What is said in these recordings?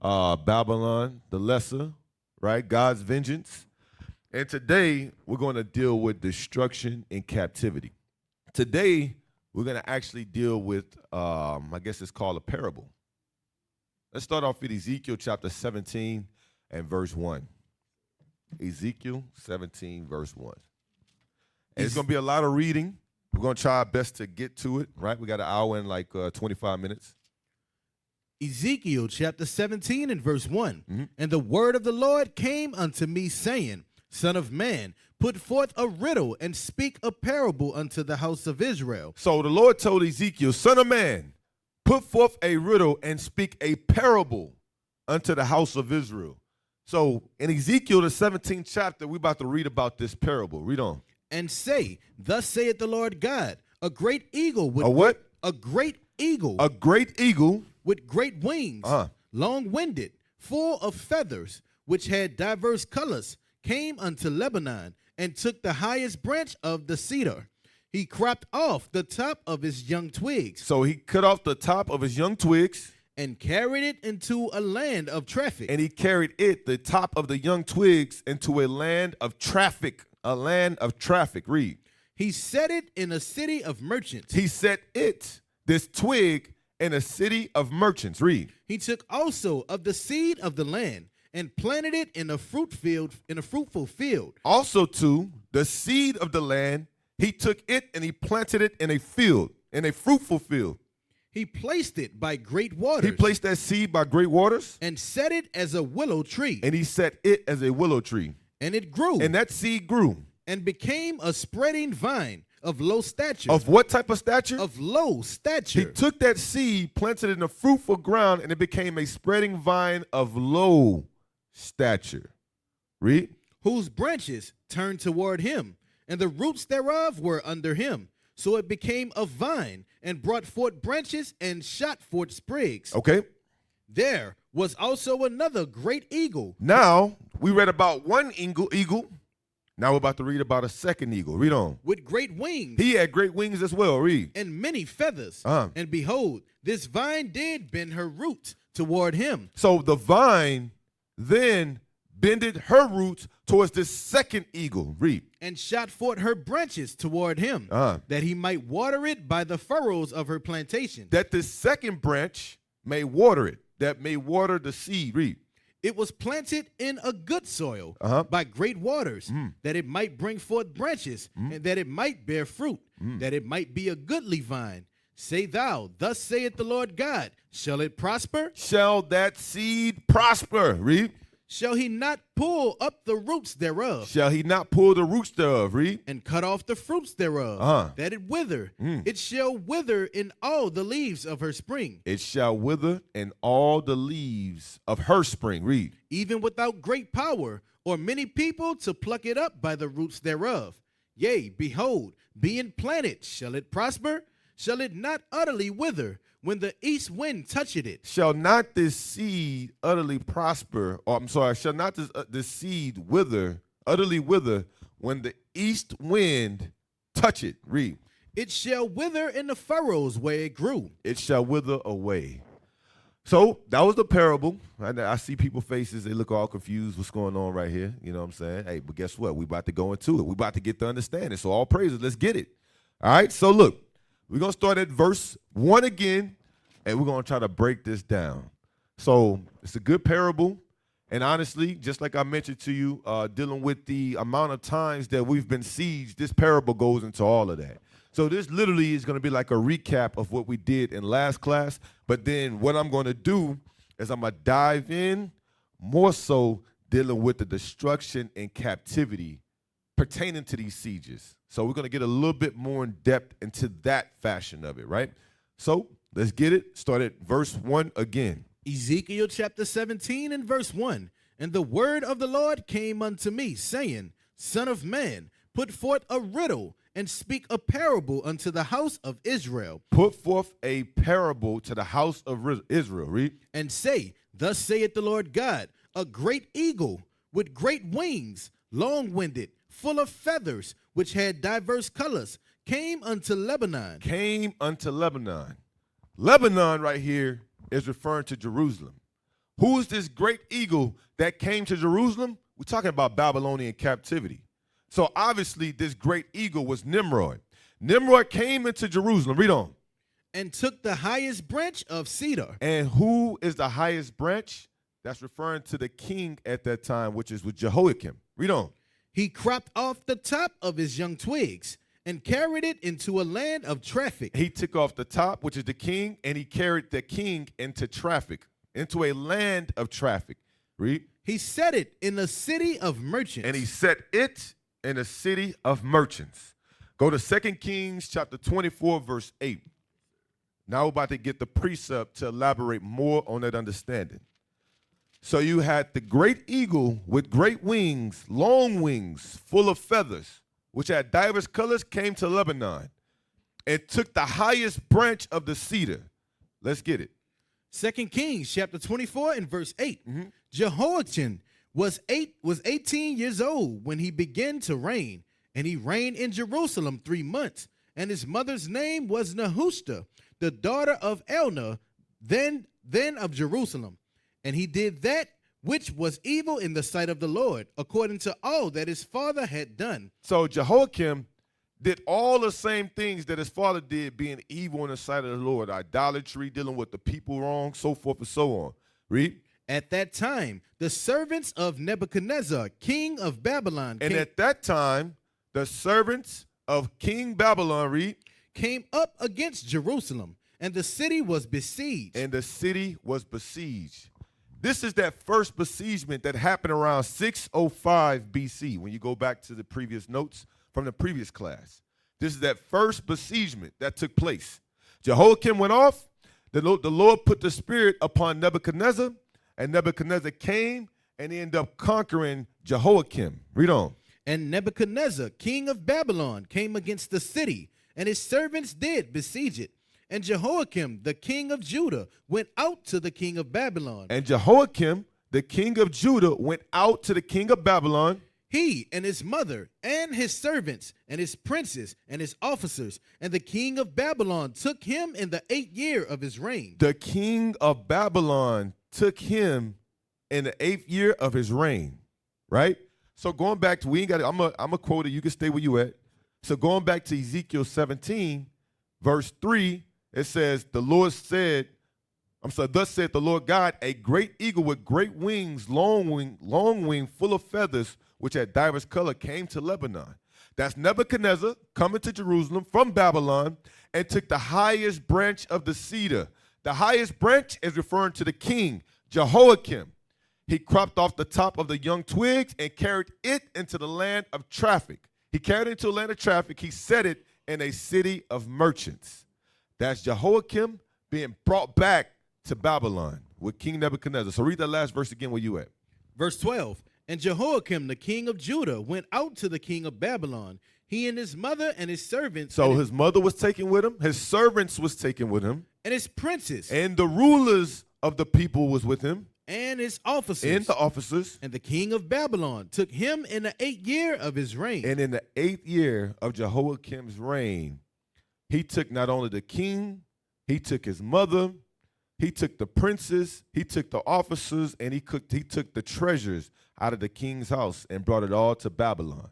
Babylon, the lesser, right? God's vengeance. And today, we're going to deal with destruction and captivity. Today, we're going to actually deal with, I guess it's called a parable. Let's start off with Ezekiel chapter 17 and verse 1. Ezekiel 17, verse 1. And it's going to be a lot of reading. We're going to try our best to get to it, right? We got an hour and like 25 minutes. Ezekiel chapter 17 and verse 1. Mm-hmm. And the word of the Lord came unto me, saying, Son of man, put forth a riddle and speak a parable unto the house of Israel. So the Lord told Ezekiel, Son of man, put forth a riddle and speak a parable unto the house of Israel. So in Ezekiel, the 17th chapter, we're about to read about this parable. Read on. And say, Thus saith the Lord God, a great eagle with a what? A great eagle. A great eagle with great wings, long-winded, full of feathers, which had diverse colors, came unto Lebanon, and took the highest branch of the cedar. He cropped off the top of his young twigs. So he cut off the top of his young twigs. And carried it into a land of traffic. And he carried it, the top of the young twigs, into a land of traffic. A land of traffic. Read. He set it in a city of merchants. He set it, this twig, in a city of merchants. Read. He took also of the seed of the land and planted it in a fruitful field. Also too, the seed of the land, he took it and he planted it in a field, in a fruitful field. He placed it by great waters. He placed that seed by great waters. And set it as a willow tree. And he set it as a willow tree. And it grew. And that seed grew. And became a spreading vine of low stature. Of what type of stature? Of low stature. He took that seed, planted it in a fruitful ground, and it became a spreading vine of low stature. Read. Whose branches turned toward him, and the roots thereof were under him. So it became a vine, and brought forth branches, and shot forth sprigs. Okay. There was also another great eagle. Now, we read about one eagle. Now we're about to read about a second eagle. Read on. With great wings. He had great wings as well. Read. And many feathers. And behold, this vine did bend her roots toward him. So the vine then bended her roots towards this second eagle. Read. And shot forth her branches toward him, that he might water it by the furrows of her plantation. That the second branch may water it, that may water the seed. Read. It was planted in a good soil by great waters, that it might bring forth branches, and that it might bear fruit, that it might be a goodly vine. Say thou, Thus saith the Lord God, shall it prosper? Shall that seed prosper? Read. Shall he not pull up the roots thereof? Shall he not pull the roots thereof? Read. And cut off the fruits thereof, that it wither. It shall wither in all the leaves of her spring. It shall wither in all the leaves of her spring. Read. Even without great power, or many people to pluck it up by the roots thereof. Yea, behold, being planted, shall it prosper? Shall it not utterly wither when the east wind toucheth it? Shall not this seed utterly prosper, or I'm sorry, shall not this seed utterly wither when the east wind touch it? Read. It shall wither in the furrows where it grew. It shall wither away. So that was the parable. I see people's faces, they look all confused. What's going on right here? You know what I'm saying? Hey, but guess what? We about to go into it. We about to get the understanding. So all praises, let's get it. All right, so look. We're going to start at verse 1 again, and we're going to try to break this down. So it's a good parable, and honestly, just like I mentioned to you, dealing with the amount of times that we've been sieged, this parable goes into all of that. So this literally is going to be like a recap of what we did in last class, but then what I'm going to do is I'm going to dive in more so dealing with the destruction and captivity pertaining to these sieges. So we're going to get a little bit more in depth into that fashion of it, right? So let's get it. Start at verse 1 again. Ezekiel chapter 17 and verse 1. And the word of the Lord came unto me, saying, Son of man, put forth a riddle and speak a parable unto the house of Israel. Put forth a parable to the house of Israel. Read. And say, Thus saith the Lord God, a great eagle with great wings, long-winded, full of feathers, which had diverse colors, came unto Lebanon. Came unto Lebanon. Lebanon right here is referring to Jerusalem. Who is this great eagle that came to Jerusalem? We're talking about Babylonian captivity. So obviously this great eagle was Nimrod. Nimrod came into Jerusalem. Read on. And took the highest branch of cedar. And who is the highest branch? That's referring to the king at that time, which is with Jehoiakim. Read on. He cropped off the top of his young twigs and carried it into a land of traffic. He took off the top, which is the king, and he carried the king into traffic, into a land of traffic. Read. He set it in a city of merchants. And he set it in a city of merchants. Go to 2 Kings chapter 24, verse 8. Now we're about to get the precept to elaborate more on that understanding. So you had the great eagle with great wings, long wings, full of feathers, which had divers colors, came to Lebanon and took the highest branch of the cedar. Let's get it. 2 Kings chapter 24 and verse 8. Jehoiachin was 18 years old when he began to reign, and he reigned in Jerusalem 3 months. And his mother's name was Nehushta, the daughter of Elnah, then of Jerusalem. And he did that which was evil in the sight of the Lord, according to all that his father had done. So Jehoiakim did all the same things that his father did, being evil in the sight of the Lord, idolatry, dealing with the people wrong, so forth and so on. Read. At that time, the servants of Nebuchadnezzar, king of Babylon, at that time, the servants of King Babylon, read, came up against Jerusalem, and the city was besieged. And the city was besieged. This is that first besiegement that happened around 605 BC, when you go back to the previous notes from the previous class. This is that first besiegement that took place. Jehoiakim went off. The Lord put the spirit upon Nebuchadnezzar, and Nebuchadnezzar came, and he ended up conquering Jehoiakim. Read on. And Nebuchadnezzar, king of Babylon, came against the city, and his servants did besiege it. And Jehoiakim, the king of Judah, went out to the king of Babylon. And Jehoiakim, the king of Judah, went out to the king of Babylon. He and his mother and his servants and his princes and his officers. And the king of Babylon took him in the 8th year of his reign. The king of Babylon took him in the 8th year of his reign, right? So going back to, I'm a quote it, you can stay where you at. So going back to Ezekiel 17, verse 3, it says, thus said the Lord God, a great eagle with great wings, long wing, full of feathers, which had divers color, came to Lebanon. That's Nebuchadnezzar coming to Jerusalem from Babylon and took the highest branch of the cedar. The highest branch is referring to the king, Jehoiakim. He cropped off the top of the young twigs and carried it into the land of traffic. He carried it into a land of traffic. He set it in a city of merchants. That's Jehoiakim being brought back to Babylon with King Nebuchadnezzar. So read that last verse again where you at. Verse 12. And Jehoiakim, the king of Judah, went out to the king of Babylon, he and his mother and his servants. So his mother was taken with him. His servants was taken with him. And his princes. And the rulers of the people was with him. And his officers. And the officers. And the king of Babylon took him in the 8th year of his reign. And in the 8th year of Jehoiakim's reign, he took not only the king, he took his mother, he took the princes, he took the officers, and he took the treasures out of the king's house and brought it all to Babylon.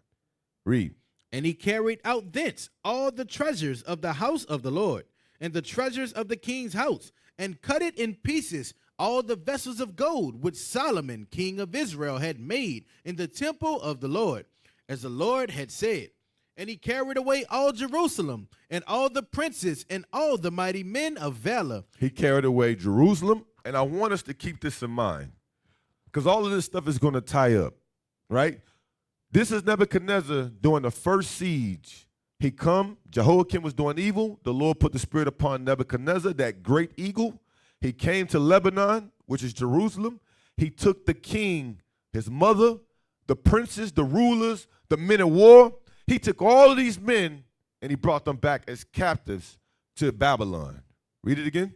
Read. And he carried out thence all the treasures of the house of the Lord, and the treasures of the king's house, and cut it in pieces, all the vessels of gold which Solomon, king of Israel, had made in the temple of the Lord, as the Lord had said. And he carried away all Jerusalem, and all the princes, and all the mighty men of valor. He carried away Jerusalem, and I want us to keep this in mind, because all of this stuff is going to tie up, right? This is Nebuchadnezzar during the first siege. Jehoiakim was doing evil. The Lord put the spirit upon Nebuchadnezzar, that great eagle. He came to Lebanon, which is Jerusalem. He took the king, his mother, the princes, the rulers, the men of war. He took all of these men and he brought them back as captives to Babylon. Read it again.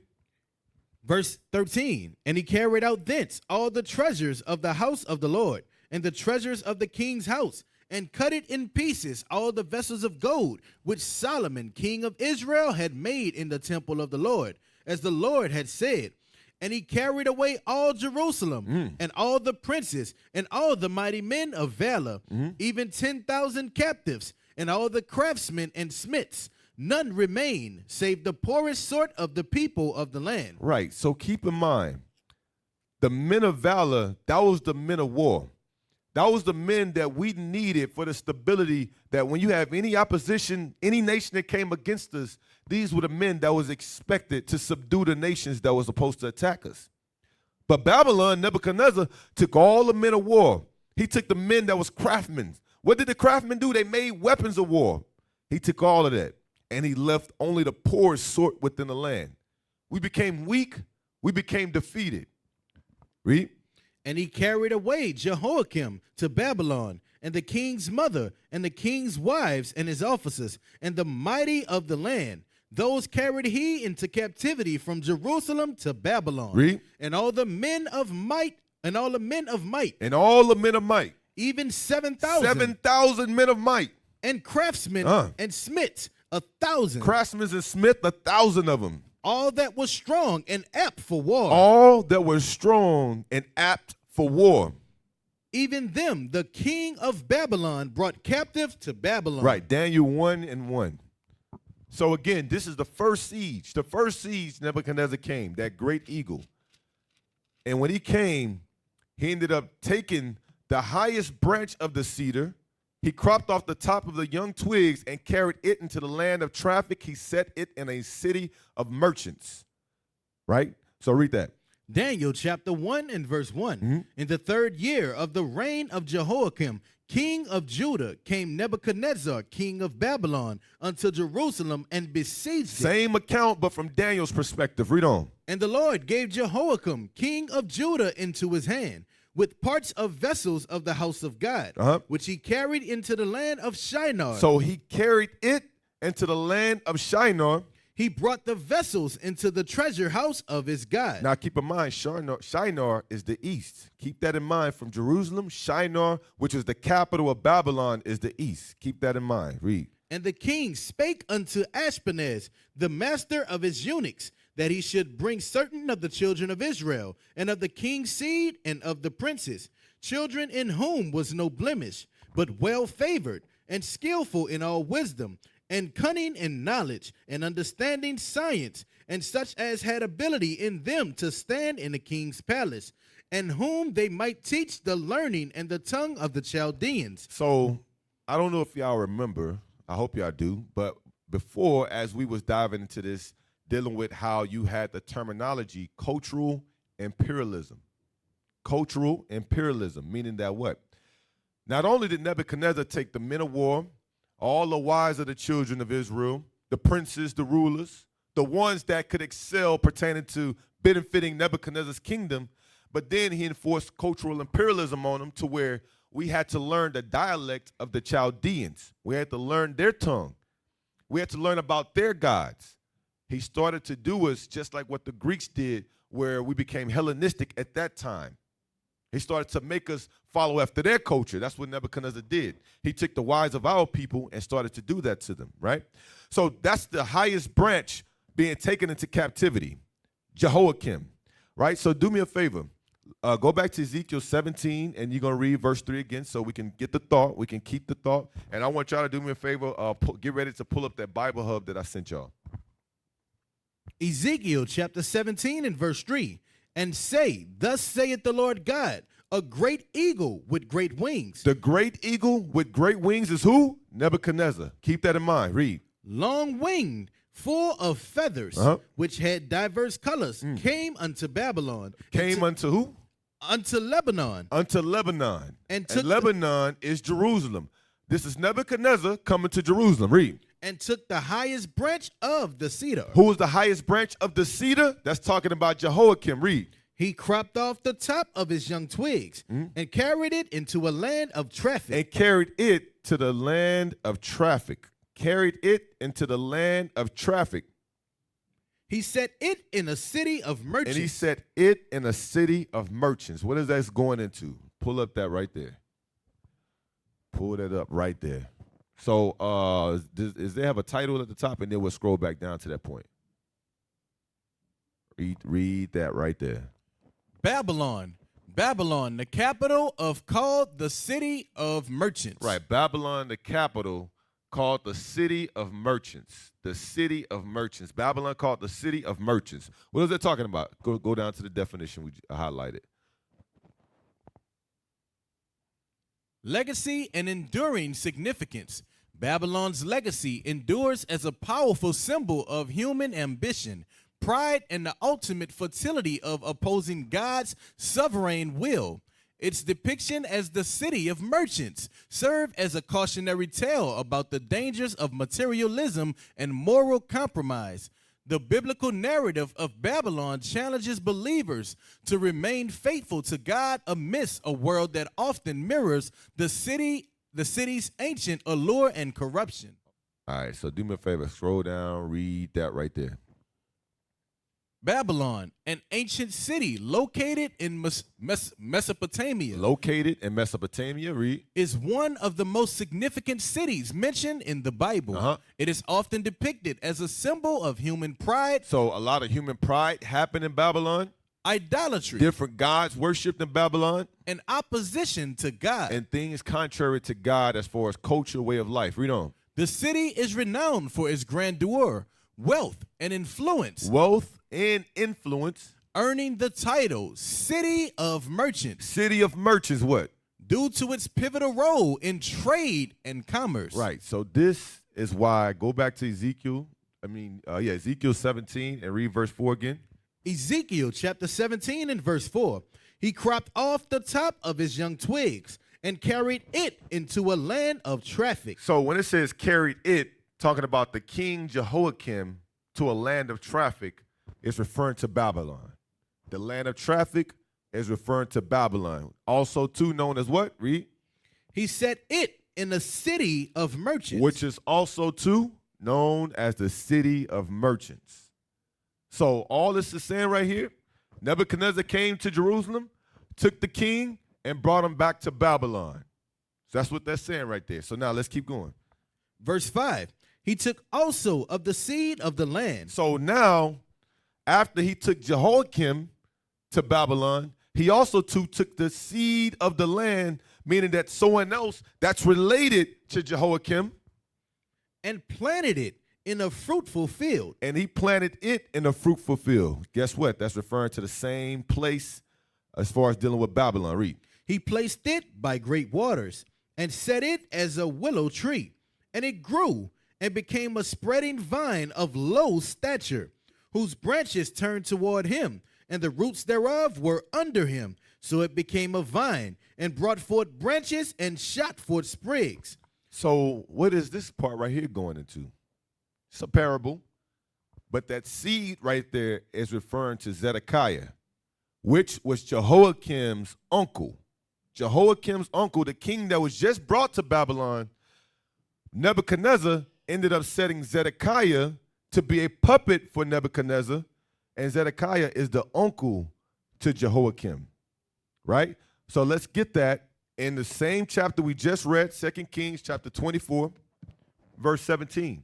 Verse 13, and he carried out thence all the treasures of the house of the Lord, and the treasures of the king's house, and cut it in pieces, all the vessels of gold, which Solomon, king of Israel, had made in the temple of the Lord, as the Lord had said. And he carried away all Jerusalem, and all the princes, and all the mighty men of valor, even 10,000 captives, and all the craftsmen and smiths. None remain, save the poorest sort of the people of the land. Right. So keep in mind, the men of valor, that was the men of war. That was the men that we needed for the stability that when you have any opposition, any nation that came against us, these were the men that was expected to subdue the nations that were supposed to attack us. But Babylon, Nebuchadnezzar, took all the men of war. He took the men that was craftsmen. What did the craftsmen do? They made weapons of war. He took all of that, and he left only the poorest sort within the land. We became weak. We became defeated. Read. And he carried away Jehoiakim to Babylon, and the king's mother, and the king's wives, and his officers, and the mighty of the land. Those carried he into captivity from Jerusalem to Babylon. Read. And all the men of might, and all the men of might. And all the men of might. Even 7,000. 7,000 men of might. And craftsmen and smiths, 1,000. Craftsmen and smiths, 1,000 of them. All that was strong and apt for war. All that was strong and apt for war. Even them, the king of Babylon brought captive to Babylon. Right, Daniel 1:1. So again, this is the first siege. The first siege Nebuchadnezzar came, that great eagle. And when he came, he ended up taking the highest branch of the cedar. He cropped off the top of the young twigs and carried it into the land of traffic. He set it in a city of merchants. Right? So read that. Daniel chapter 1 and verse 1. In the 3rd year of the reign of Jehoiakim, king of Judah, came Nebuchadnezzar, king of Babylon, unto Jerusalem and besieged it. Same account, but from Daniel's perspective. Read on. And the Lord gave Jehoiakim, king of Judah, into his hand, with parts of vessels of the house of God, which he carried into the land of Shinar. So he carried it into the land of Shinar. He brought the vessels into the treasure house of his God. Now keep in mind, Shinar is the east. Keep that in mind. From Jerusalem, Shinar, which is the capital of Babylon, is the east. Keep that in mind. Read. And the king spake unto Ashpenaz, the master of his eunuchs, that he should bring certain of the children of Israel, and of the king's seed, and of the princes, children in whom was no blemish, but well favored, and skillful in all wisdom, and cunning in knowledge, and understanding science, and such as had ability in them to stand in the king's palace, and whom they might teach the learning and the tongue of the Chaldeans. So I don't know if y'all remember, I hope y'all do, but before, as we was diving into this, dealing with how you had the terminology cultural imperialism. Cultural imperialism, meaning that what? Not only did Nebuchadnezzar take the men of war, all the wives of the children of Israel, the princes, the rulers, the ones that could excel pertaining to benefiting Nebuchadnezzar's kingdom, but then he enforced cultural imperialism on them to where we had to learn the dialect of the Chaldeans. We had to learn their tongue. We had to learn about their gods. He started to do us just like what the Greeks did, where we became Hellenistic at that time. He started to make us follow after their culture. That's what Nebuchadnezzar did. He took the wives of our people and started to do that to them, right? So that's the highest branch being taken into captivity, Jehoiakim, right? So do me a favor. Go back to Ezekiel 17, and you're going to read verse 3 again so we can get the thought. We can keep the thought. And I want y'all to do me a favor. Get ready to pull up that Bible hub that I sent y'all. Ezekiel chapter 17 and verse 3, and say, thus saith the Lord God, a great eagle with great wings. The great eagle with great wings is who? Nebuchadnezzar. Keep that in mind. Read. Long-winged, full of feathers, which had diverse colors, came unto Babylon. Came unto who? Unto Lebanon. Unto Lebanon. And Lebanon is Jerusalem. This is Nebuchadnezzar coming to Jerusalem. Read. And took the highest branch of the cedar. Who is the highest branch of the cedar? That's talking about Jehoiakim. Read. He cropped off the top of his young twigs and carried it into a land of traffic. And carried it to the land of traffic. Carried it into the land of traffic. He set it in a city of merchants. And he set it in a city of merchants. What is that going into? Pull up that right there. Pull that up right there. So does they have a title at the top, and then we'll scroll back down to that point? Read that right there. Babylon. Babylon, the capital of called the city of merchants. Right, Babylon, the capital, called the city of merchants. The city of merchants. Babylon called the city of merchants. What is it talking about? Go down to the definition we highlighted. Legacy and enduring significance. Babylon's legacy endures as a powerful symbol of human ambition, pride, and the ultimate futility of opposing God's sovereign will. Its depiction as the city of merchants served as a cautionary tale about the dangers of materialism and moral compromise. The biblical narrative of Babylon challenges believers to remain faithful to God amidst a world that often mirrors the city's ancient allure and corruption. All right, so do me a favor, scroll down, read that right there. Babylon, an ancient city located in Mesopotamia. Located in Mesopotamia, read. Is one of the most significant cities mentioned in the Bible. It is often depicted as a symbol of human pride. So a lot of human pride happened in Babylon. Idolatry. Different gods worshipped in Babylon. And opposition to God. And things contrary to God as far as culture, way of life. Read on. The city is renowned for its grandeur, wealth, and influence. Wealth and influence. Earning the title City of Merchants. City of Merchants, what? Due to its pivotal role in trade and commerce. Right. So this is why, go back to Ezekiel. Ezekiel 17 and read verse 4 again. Ezekiel chapter 17 and verse 4. He cropped off the top of his young twigs and carried it into a land of traffic. So when it says carried it, talking about the king Jehoiakim to a land of traffic, is referring to Babylon. The land of traffic is referring to Babylon. Also, too, known as what? Read. He set it in a city of merchants. Which is also, too, known as the city of merchants. So all this is saying right here, Nebuchadnezzar came to Jerusalem, took the king, and brought him back to Babylon. So that's what that's saying right there. So now let's keep going. Verse 5. He took also of the seed of the land. So now, after he took Jehoiakim to Babylon, he also took the seed of the land, meaning that someone else that's related to Jehoiakim. And planted it in a fruitful field. And he planted it in a fruitful field. Guess what? That's referring to the same place as far as dealing with Babylon. Read. He placed it by great waters and set it as a willow tree. And it grew and became a spreading vine of low stature, whose branches turned toward him, and the roots thereof were under him. So it became a vine and brought forth branches and shot forth sprigs. So what is this part right here going into? It's a parable, but that seed right there is referring to Zedekiah, which was Jehoiakim's uncle. Jehoiakim's uncle, the king that was just brought to Babylon. Nebuchadnezzar ended up setting Zedekiah to be a puppet for Nebuchadnezzar, and Zedekiah is the uncle to Jehoiakim, right? So let's get that in the same chapter we just read, 2 Kings chapter 24, verse 17.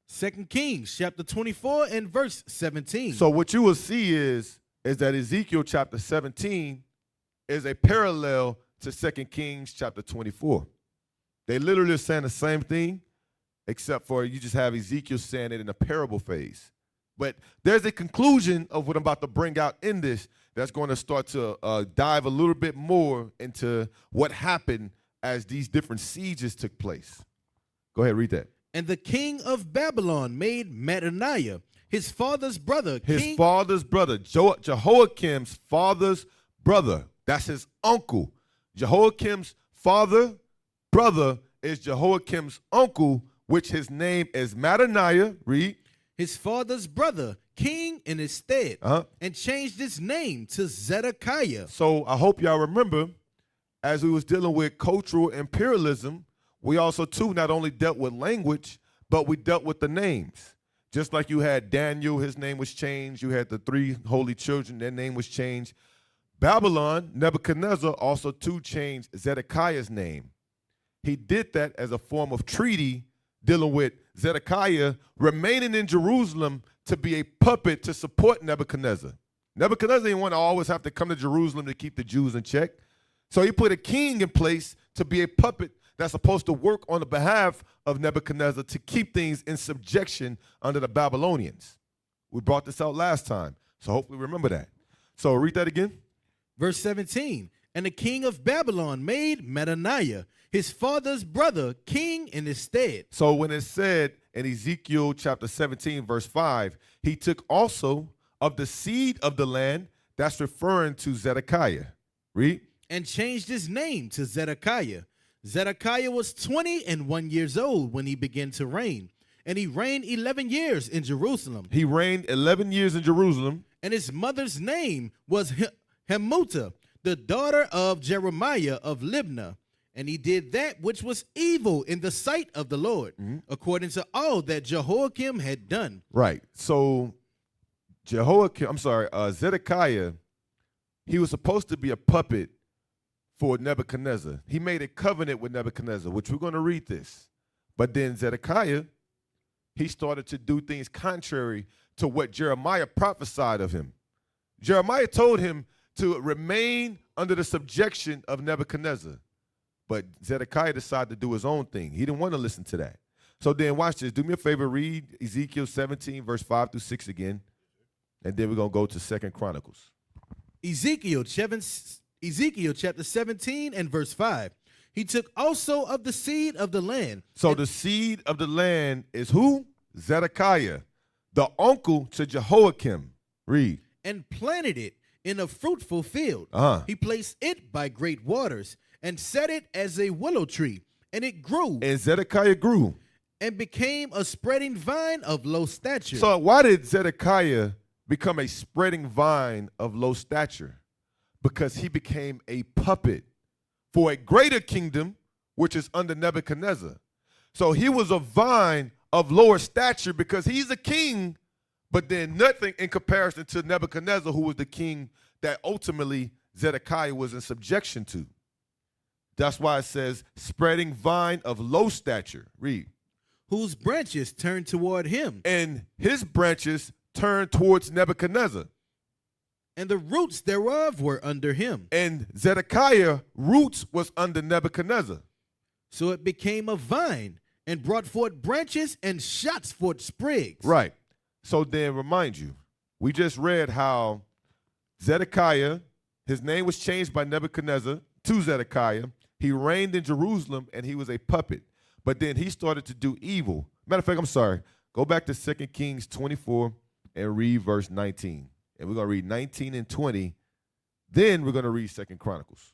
2 Kings chapter 24 and verse 17. So what you will see is that Ezekiel chapter 17 is a parallel to 2 Kings chapter 24. They literally are saying the same thing, except for you just have Ezekiel saying it in a parable phase. But there's a conclusion of what I'm about to bring out in this that's going to start to dive a little bit more into what happened as these different sieges took place. Go ahead, read that. And the king of Babylon made Banqanayah, his father's brother. Father's brother, Jehoiakim's father's brother. That's his uncle. Jehoiakim's brother is Jehoiakim's uncle, which his name is Banqanayah. Read. His father's brother, king in his stead, and changed his name to Zedekiah. So I hope y'all remember, as we was dealing with cultural imperialism, we also, too, not only dealt with language, but we dealt with the names. Just like you had Daniel, his name was changed. You had the three holy children, their name was changed. Babylon, Nebuchadnezzar, also, too, changed Zedekiah's name. He did that as a form of treaty dealing with Zedekiah remaining in Jerusalem to be a puppet to support Nebuchadnezzar. Nebuchadnezzar didn't want to always have to come to Jerusalem to keep the Jews in check. So he put a king in place to be a puppet that's supposed to work on the behalf of Nebuchadnezzar to keep things in subjection under the Babylonians. We brought this out last time, so hopefully remember that. So read that again. Verse 17, and the king of Babylon made Banqanayah, his father's brother, king in his stead. So when it said in Ezekiel chapter 17, verse 5, he took also of the seed of the land, that's referring to Zedekiah. Read. And changed his name to Zedekiah. Zedekiah was 21 years old when he began to reign, and he reigned 11 years in Jerusalem. He reigned 11 years in Jerusalem. And his mother's name was Hamuta, the daughter of Jeremiah of Libnah. And he did that which was evil in the sight of the Lord, according to all that Jehoiakim had done. Right. So Zedekiah, he was supposed to be a puppet for Nebuchadnezzar. He made a covenant with Nebuchadnezzar, which we're going to read this. But then Zedekiah, he started to do things contrary to what Jeremiah prophesied of him. Jeremiah told him to remain under the subjection of Nebuchadnezzar. But Zedekiah decided to do his own thing. He didn't want to listen to that. So then watch this. Do me a favor, read Ezekiel 17, verse 5 through 6 again. And then we're going to go to 2 Chronicles. Ezekiel chapter 17 and verse 5. He took also of the seed of the land. So the seed of the land is who? Zedekiah, the uncle to Jehoiakim. Read. And planted it in a fruitful field. He placed it by great waters and set it as a willow tree. And it grew. And Zedekiah grew. And became a spreading vine of low stature. So why did Zedekiah become a spreading vine of low stature? Because he became a puppet for a greater kingdom, which is under Nebuchadnezzar. So he was a vine of lower stature because he's a king, but then nothing in comparison to Nebuchadnezzar, who was the king that ultimately Zedekiah was in subjection to. That's why it says spreading vine of low stature. Read. Whose branches turned toward him. And his branches turned towards Nebuchadnezzar. And the roots thereof were under him. And Zedekiah's roots was under Nebuchadnezzar. So it became a vine and brought forth branches and shot forth sprigs. Right. So then remind you, we just read how Zedekiah, his name was changed by Nebuchadnezzar to Zedekiah. He reigned in Jerusalem and he was a puppet. But then he started to do evil. Matter of fact, I'm sorry. Go back to 2 Kings 24 and read verse 19. And we're going to read 19 and 20. Then we're going to read 2 Chronicles.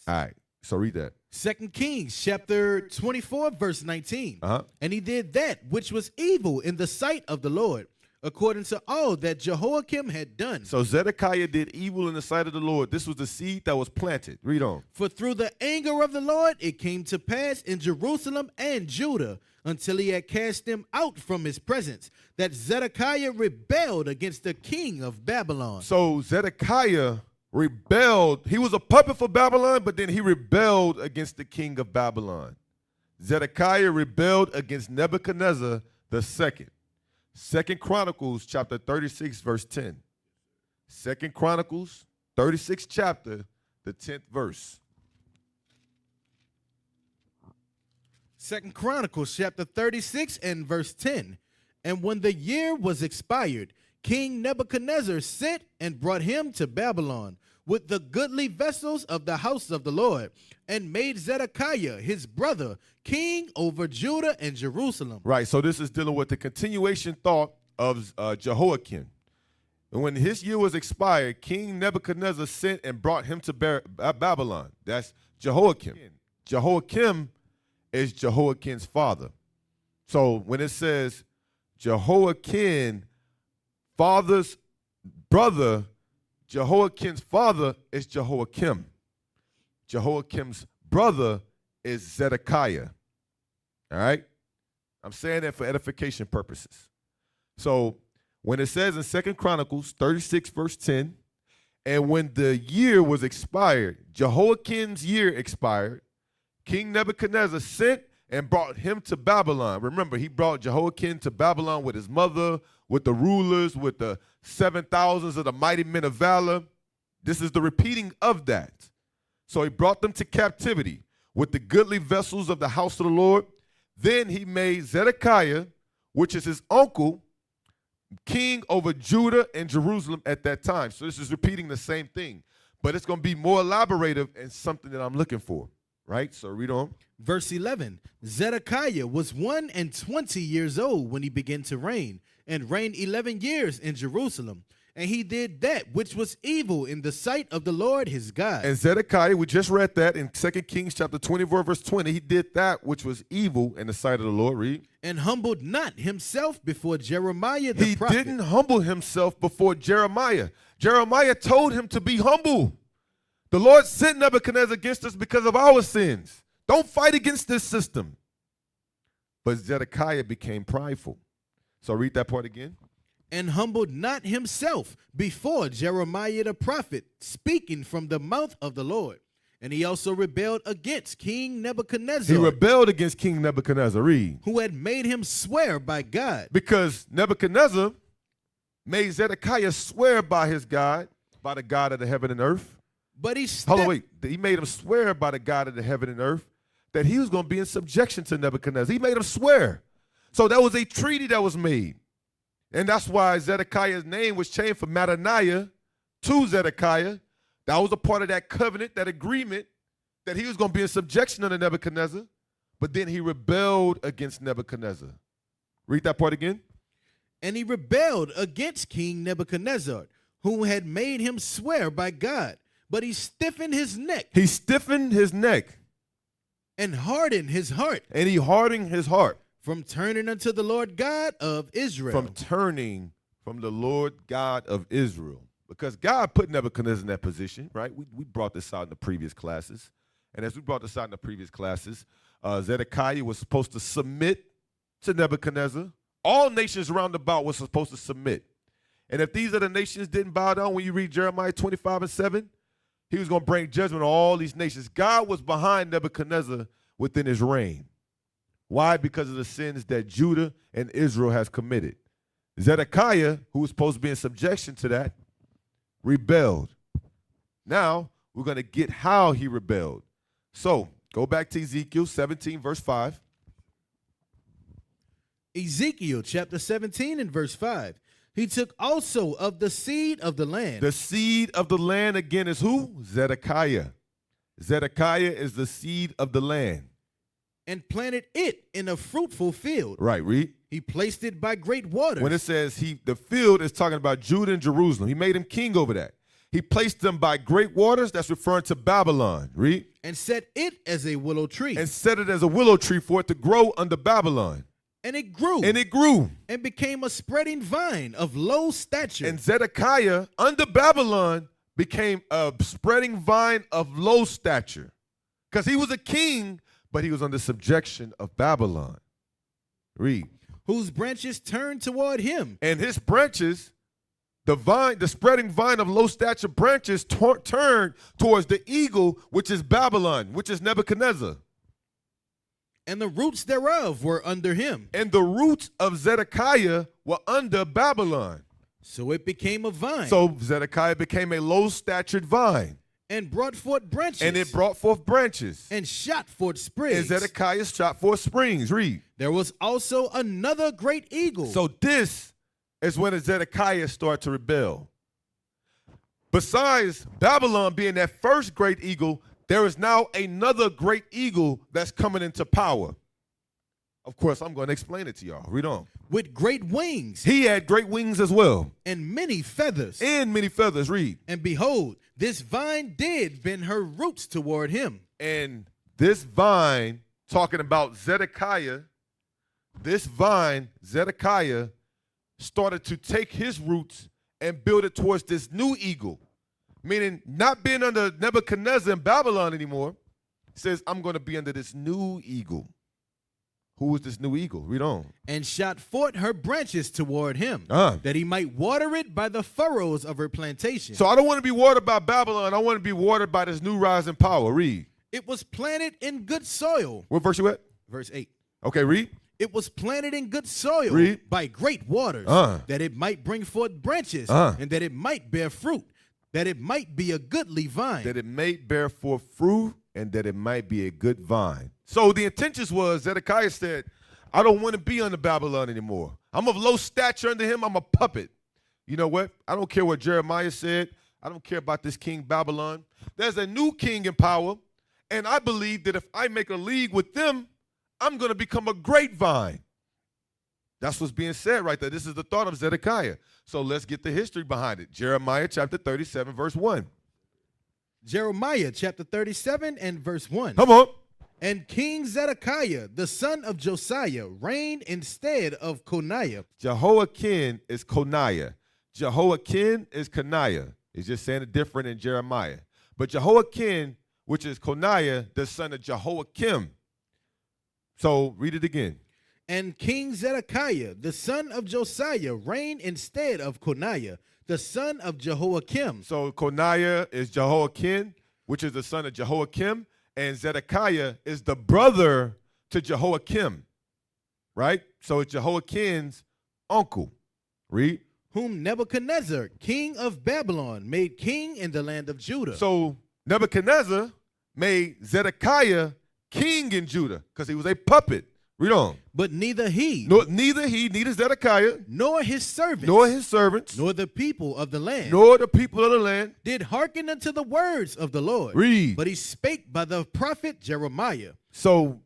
All right. So read that. 2 Kings chapter 24, verse 19. And he did that which was evil in the sight of the Lord, according to all that Jehoiakim had done. So Zedekiah did evil in the sight of the Lord. This was the seed that was planted. Read on. For through the anger of the Lord it came to pass in Jerusalem and Judah, until he had cast them out from his presence, that Zedekiah rebelled against the king of Babylon. So Zedekiah rebelled. He was a puppet for Babylon, but then he rebelled against the king of Babylon. Zedekiah rebelled against Nebuchadnezzar the second. 2 Chronicles chapter 36, verse 10. 2 Chronicles 36 chapter, the 10th verse. 2 Chronicles chapter 36 and verse 10. And when the year was expired, King Nebuchadnezzar sent and brought him to Babylon with the goodly vessels of the house of the Lord, and made Zedekiah his brother king over Judah and Jerusalem. Right, so this is dealing with the continuation thought of Jehoiakim. And when his year was expired, King Nebuchadnezzar sent and brought him to Babylon. That's Jehoiakim. Jehoiakim is Jehoiakim's father. So when it says Jehoiakim, father's brother, Jehoiakim's father is Jehoiakim. Jehoiakim's brother is Zedekiah. All right? I'm saying that for edification purposes. So when it says in 2 Chronicles 36, verse 10, and when the year was expired, Jehoiakim's year expired, King Nebuchadnezzar sent and brought him to Babylon. Remember, he brought Jehoiakim to Babylon with his mother, with the rulers, with the 7,000s of the mighty men of valor. This is the repeating of that. So he brought them to captivity with the goodly vessels of the house of the Lord. Then he made Zedekiah, which is his uncle, king over Judah and Jerusalem at that time. So this is repeating the same thing, but it's going to be more elaborative and something that I'm looking for, right? So read on. Verse 11, Zedekiah was 21 years old when he began to reign, and reigned 11 years in Jerusalem. And he did that which was evil in the sight of the Lord his God. And Zedekiah, we just read that in 2 Kings chapter 24, verse 20. He did that which was evil in the sight of the Lord. Read. And humbled not himself before Jeremiah the prophet. He didn't humble himself before Jeremiah. Jeremiah told him to be humble. The Lord sent Nebuchadnezzar against us because of our sins. Don't fight against this system. But Zedekiah became prideful. So read that part again. And humbled not himself before Jeremiah the prophet, speaking from the mouth of the Lord. And he also rebelled against King Nebuchadnezzar. He rebelled against King Nebuchadnezzar. Read. Who had made him swear by God. Because Nebuchadnezzar made Zedekiah swear by his God, by the God of the heaven and earth. But he Hold on, wait. He made him swear by the God of the heaven and earth that he was going to be in subjection to Nebuchadnezzar. He made him swear. So that was a treaty that was made. And that's why Zedekiah's name was changed from Banqanayah to Zedekiah. That was a part of that covenant, that agreement, that he was going to be in subjection under Nebuchadnezzar. But then he rebelled against Nebuchadnezzar. Read that part again. And he rebelled against King Nebuchadnezzar, who had made him swear by God. But he stiffened his neck. He stiffened his neck. And hardened his heart. And he hardened his heart. From turning unto the Lord God of Israel. From turning from the Lord God of Israel. Because God put Nebuchadnezzar in that position, right? We brought this out in the previous classes. And as we brought this out in the previous classes, Zedekiah was supposed to submit to Nebuchadnezzar. All nations round about were supposed to submit. And if these other nations didn't bow down, when you read Jeremiah 25:7, he was going to bring judgment on all these nations. God was behind Nebuchadnezzar within his reign. Why? Because of the sins that Judah and Israel has committed. Zedekiah, who was supposed to be in subjection to that, rebelled. Now, we're going to get how he rebelled. So, go back to Ezekiel 17, verse 5. Ezekiel chapter 17 and verse 5. He took also of the seed of the land. The seed of the land, again, is who? Zedekiah. Zedekiah is the seed of the land. And planted it in a fruitful field. Right, read. He placed it by great waters. When it says the field is talking about Judah and Jerusalem. He made him king over that. He placed them by great waters. That's referring to Babylon. Read. And set it as a willow tree. And set it as a willow tree for it to grow under Babylon. And it grew. And it grew. And became a spreading vine of low stature. And Zedekiah under Babylon became a spreading vine of low stature. Because he was a king, but he was under subjection of Babylon. Read. Whose branches turned toward him. And his branches, the spreading vine of low stature branches turned towards the eagle, which is Babylon, which is Nebuchadnezzar. And the roots thereof were under him. And the roots of Zedekiah were under Babylon. So it became a vine. So Zedekiah became a low-statured vine. And brought forth branches. And it brought forth branches. And shot forth sprigs. And Zedekiah shot forth springs. Read. There was also another great eagle. So this is when Zedekiah started to rebel. Besides Babylon being that first great eagle, there is now another great eagle that's coming into power. Of course, I'm going to explain it to y'all. Read on. With great wings. He had great wings as well. And many feathers. And many feathers. Read. And behold, this vine did bend her roots toward him. And this vine, talking about Zedekiah, this vine, Zedekiah, started to take his roots and build it towards this new eagle. Meaning not being under Nebuchadnezzar in Babylon anymore. It says, I'm going to be under this new eagle. Who is this new eagle? Read on. And shot forth her branches toward him, that he might water it by the furrows of her plantation. So I don't want to be watered by Babylon. I want to be watered by this new rising power. Read. It was planted in good soil. What verse you at? Verse 8. Okay, read. It was planted in good soil Read. by great waters, that it might bring forth branches, and that it might bear fruit, that it might be a goodly vine. That it may bear forth fruit, and that it might be a good vine. So the intentions was, Zedekiah said, I don't want to be under Babylon anymore. I'm of low stature under him. I'm a puppet. You know what? I don't care what Jeremiah said. I don't care about this king Babylon. There's a new king in power, and I believe that if I make a league with them, I'm going to become a grapevine. That's what's being said right there. This is the thought of Zedekiah. So let's get the history behind it. Jeremiah chapter 37, verse 1. Jeremiah chapter 37 and verse 1. Come on. And King Zedekiah, the son of Josiah, reigned instead of Coniah. Jehoiakim is Coniah. Jehoiakim is Coniah. It's just saying it different in Jeremiah. But Jehoiakim, which is Coniah, the son of Jehoiakim. So read it again. And King Zedekiah, the son of Josiah, reigned instead of Coniah, the son of Jehoiakim. So Coniah is Jehoiakim, which is the son of Jehoiakim, and Zedekiah is the brother to Jehoiakim, right? So it's Jehoiakim's uncle. Read. Whom Nebuchadnezzar, king of Babylon, made king in the land of Judah. So Nebuchadnezzar made Zedekiah king in Judah because he was a puppet. Read on. But neither neither Zedekiah, nor his servants, nor the people of the land, did hearken unto the words of the Lord. Read. But he spake by the prophet Jeremiah. So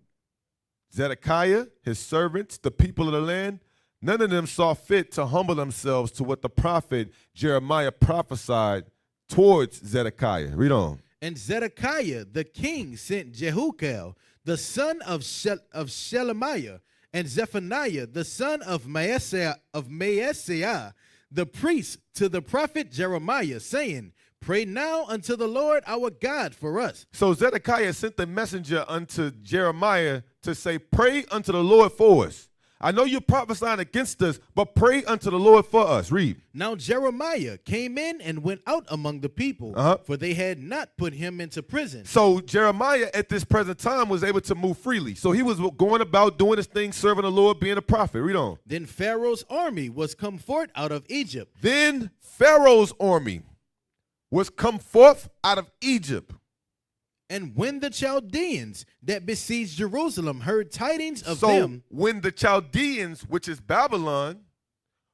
Zedekiah, his servants, the people of the land, none of them saw fit to humble themselves to what the prophet Jeremiah prophesied towards Zedekiah. Read on. And Zedekiah the king sent Jehucal, the son of Shelemiah, and Zephaniah, the son of Maaseiah, the priest, to the prophet Jeremiah, saying, Pray now unto the Lord our God for us. So Zedekiah sent the messenger unto Jeremiah to say, Pray unto the Lord for us. I know you're prophesying against us, but pray unto the Lord for us. Read. Now Jeremiah came in and went out among the people, for they had not put him into prison. So Jeremiah at this present time was able to move freely. So he was going about doing his thing, serving the Lord, being a prophet. Read on. Then Pharaoh's army was come forth out of Egypt. Then Pharaoh's army was come forth out of Egypt. And when the Chaldeans that besieged Jerusalem heard tidings of them. So when the Chaldeans, which is Babylon,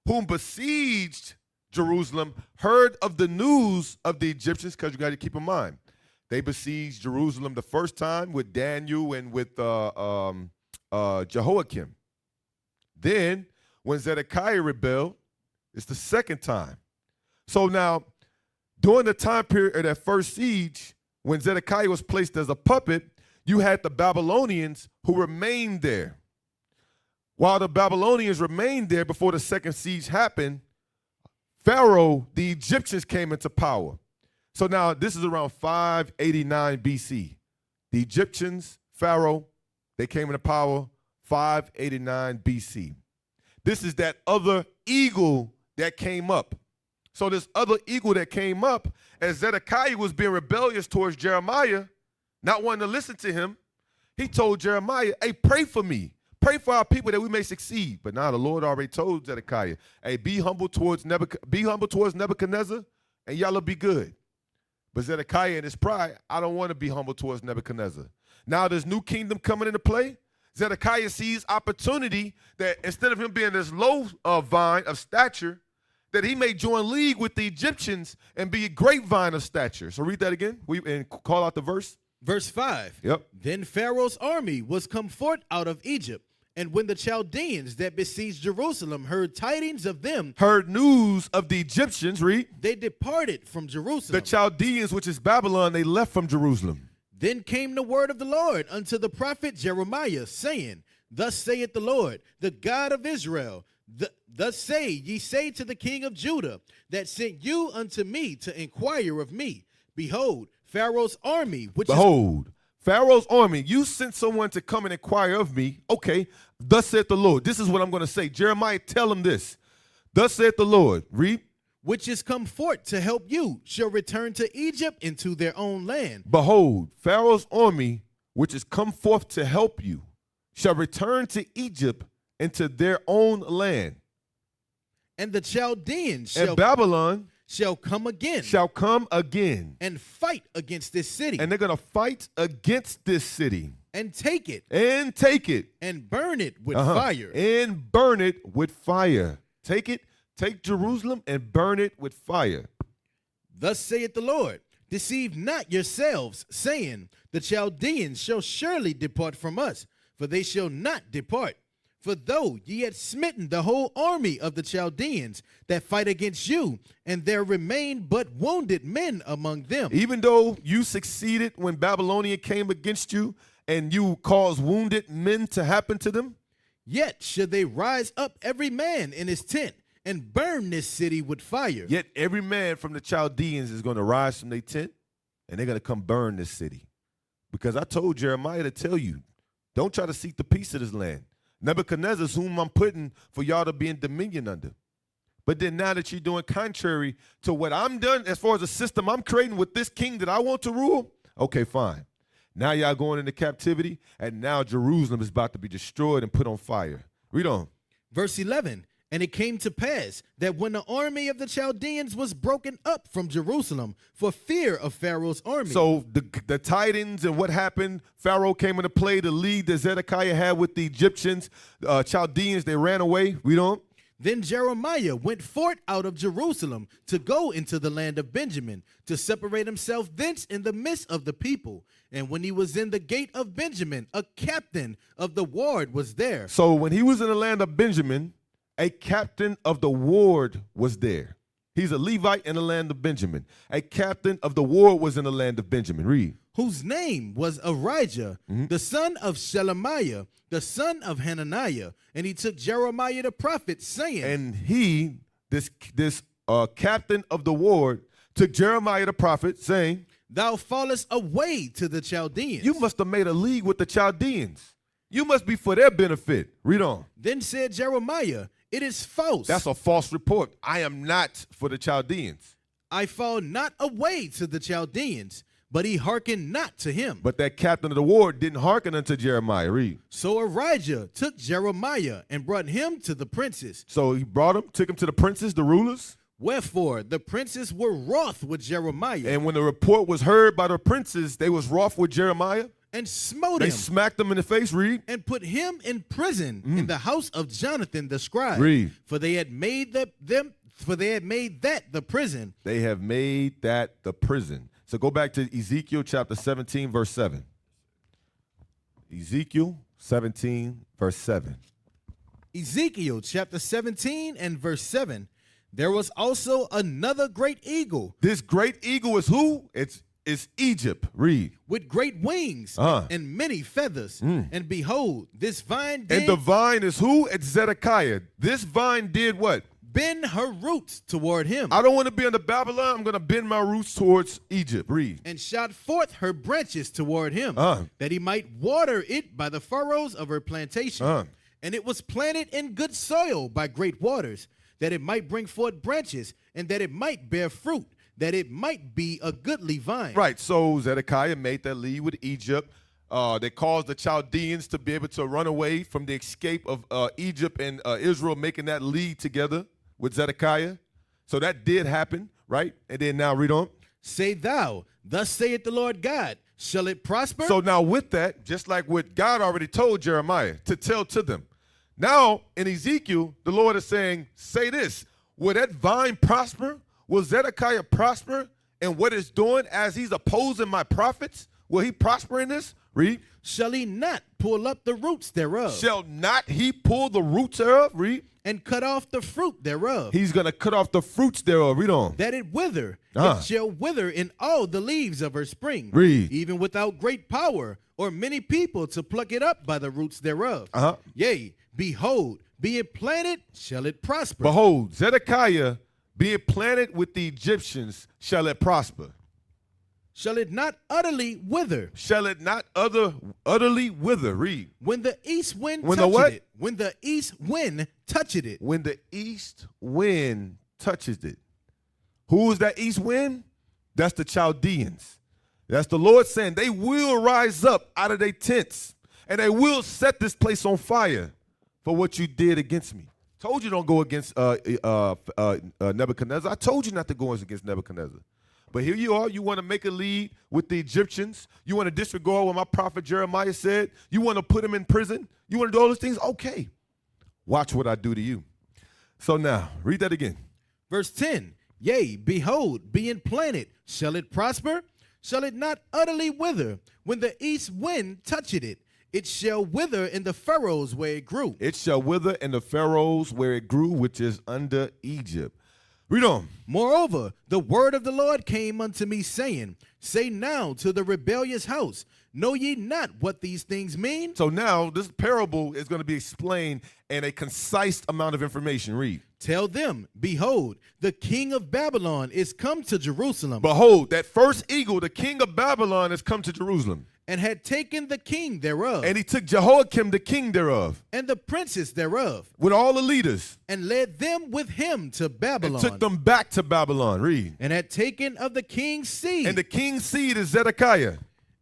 whom besieged Jerusalem, heard of the news of the Egyptians, because you got to keep in mind, they besieged Jerusalem the first time with Daniel and with Jehoiakim. Then when Zedekiah rebelled, it's the second time. So now, during the time period of that first siege, when Zedekiah was placed as a puppet, you had the Babylonians who remained there. While the Babylonians remained there before the second siege happened, Pharaoh, the Egyptians came into power. So now this is around 589 BC. The Egyptians, Pharaoh, they came into power 589 BC. This is that other eagle that came up. So this other eagle that came up, as Zedekiah was being rebellious towards Jeremiah, not wanting to listen to him, he told Jeremiah, hey, pray for me. Pray for our people that we may succeed. But now the Lord already told Zedekiah, hey, be humble towards Nebuchadnezzar, and y'all will be good. But Zedekiah in his pride, I don't want to be humble towards Nebuchadnezzar. Now there's new kingdom coming into play. Zedekiah sees opportunity that instead of him being this low vine of stature, that he may join league with the Egyptians and be a grapevine of stature. So read that again and call out the verse. Verse 5. Yep. Then Pharaoh's army was come forth out of Egypt. And when the Chaldeans that besieged Jerusalem heard tidings of them, heard news of the Egyptians, read. They departed from Jerusalem. The Chaldeans, which is Babylon, they left from Jerusalem. Then came the word of the Lord unto the prophet Jeremiah, saying, Thus saith the Lord, the God of Israel, Thus say to the king of Judah, that sent you unto me to inquire of me. Behold, Pharaoh's army, Pharaoh's army, you sent someone to come and inquire of me. Okay, thus saith the Lord. This is what I'm going to say. Jeremiah, tell him this. Thus saith the Lord. Read. Which is come forth to help you, shall return to Egypt into their own land. Behold, Pharaoh's army, which is come forth to help you, shall return to Egypt and to their own land. And the Chaldeans And Babylon shall come again and fight against this city. And they're going to fight against this city. And take it. And burn it with fire. And burn it with fire. Take Jerusalem and burn it with fire. Thus saith the Lord, deceive not yourselves, saying, the Chaldeans shall surely depart from us, for they shall not depart. For though ye had smitten the whole army of the Chaldeans that fight against you, and there remain but wounded men among them. Even though you succeeded when Babylonia came against you, and you caused wounded men to happen to them, yet should they rise up every man in his tent, and burn this city with fire. Yet every man from the Chaldeans is going to rise from their tent, and they're going to come burn this city. Because I told Jeremiah to tell you, don't try to seek the peace of this land. Nebuchadnezzar is whom I'm putting for y'all to be in dominion under. But then now that you're doing contrary to what I'm done as far as a system I'm creating with this king that I want to rule, okay, fine. Now y'all going into captivity, and now Jerusalem is about to be destroyed and put on fire. Read on. Verse 11, and it came to pass that when the army of the Chaldeans was broken up from Jerusalem for fear of Pharaoh's army. So the tidings and what happened, Pharaoh came into play, the league that Zedekiah had with the Egyptians, Chaldeans, they ran away. Read on. Then Jeremiah went forth out of Jerusalem to go into the land of Benjamin, to separate himself thence in the midst of the people. And when he was in the gate of Benjamin, a captain of the ward was there. So when he was in the land of Benjamin, a captain of the ward was there. He's a Levite in the land of Benjamin. A captain of the ward was in the land of Benjamin. Read. Whose name was Arijah, the son of Shelemiah, the son of Hananiah. And he took Jeremiah the prophet, saying. And he, this captain of the ward, took Jeremiah the prophet, saying. Thou fallest away to the Chaldeans. You must have made a league with the Chaldeans. You must be for their benefit. Read on. Then said Jeremiah, it is false. That's a false report. I am not for the Chaldeans. I fall not away to the Chaldeans, but he hearkened not to him. But that captain of the ward didn't hearken unto Jeremiah. Read. So Arijah took Jeremiah and brought him to the princes. So he brought him, took him to the princes, the rulers. Wherefore the princes were wroth with Jeremiah. And when the report was heard by the princes, they was wroth with Jeremiah. And smote him. They smacked him in the face. Read. And put him in prison in the house of Jonathan the scribe. Read. For they had made that the prison. They have made that the prison. So go back to Ezekiel chapter 17, verse 7. Ezekiel 17, verse 7. Ezekiel chapter 17 and verse 7. There was also another great eagle. This great eagle is who? It's Egypt. Read. With great wings and many feathers. And behold, this vine did. And the vine is who? It's Zedekiah. This vine did what? Bend her roots toward him. I don't want to be under Babylon. I'm going to bend my roots towards Egypt. Read. And shot forth her branches toward him, that he might water it by the furrows of her plantation. And it was planted in good soil by great waters, that it might bring forth branches, and that it might bear fruit, that it might be a goodly vine. Right, so Zedekiah made that league with Egypt. They caused the Chaldeans to be able to run away from the escape of Egypt and Israel, making that league together with Zedekiah. So that did happen, right? And then now read on. Say thou, thus saith the Lord God, shall it prosper? So now with that, just like what God already told Jeremiah to tell to them, now in Ezekiel, the Lord is saying, say this, will that vine prosper? Will Zedekiah prosper in what it's doing as he's opposing my prophets? Will he prosper in this? Read. Shall he not pull up the roots thereof? Shall not he pull the roots thereof? Read. And cut off the fruit thereof. He's going to cut off the fruits thereof. Read on. That it wither. It shall wither in all the leaves of her spring. Read. Even without great power or many people to pluck it up by the roots thereof. Yea, behold, be it planted, shall it prosper. Behold, Zedekiah, be it planted with the Egyptians, shall it prosper. Shall it not utterly wither? Shall it not utterly wither? Read. When the east wind when toucheth the what? it. When the east wind toucheth it. When the east wind touches it. Who is that east wind? That's the Chaldeans. That's the Lord saying they will rise up out of their tents And they will set this place on fire for what you did against me. Told you don't go against Nebuchadnezzar. I told you not to go against Nebuchadnezzar. But here you are. You want to make a league with the Egyptians. You want to disregard what my prophet Jeremiah said. You want to put him in prison. You want to do all those things? Okay. Watch what I do to you. So now, read that again. Verse 10, yea, behold, being planted, shall it prosper? Shall it not utterly wither? When the east wind toucheth it, it shall wither in the furrows where it grew. It shall wither in the furrows where it grew, which is under Egypt. Read on. Moreover, the word of the Lord came unto me, saying, say now to the rebellious house, know ye not what these things mean? So now this parable is going to be explained in a concise amount of information. Read. Tell them, behold, the king of Babylon is come to Jerusalem. Behold, that first eagle, the king of Babylon, has come to Jerusalem. And had taken the king thereof. And he took Jehoiakim, the king thereof. And the princes thereof. With all the leaders. And led them with him to Babylon. And took them back to Babylon. Read. And had taken of the king's seed. And the king's seed is Zedekiah.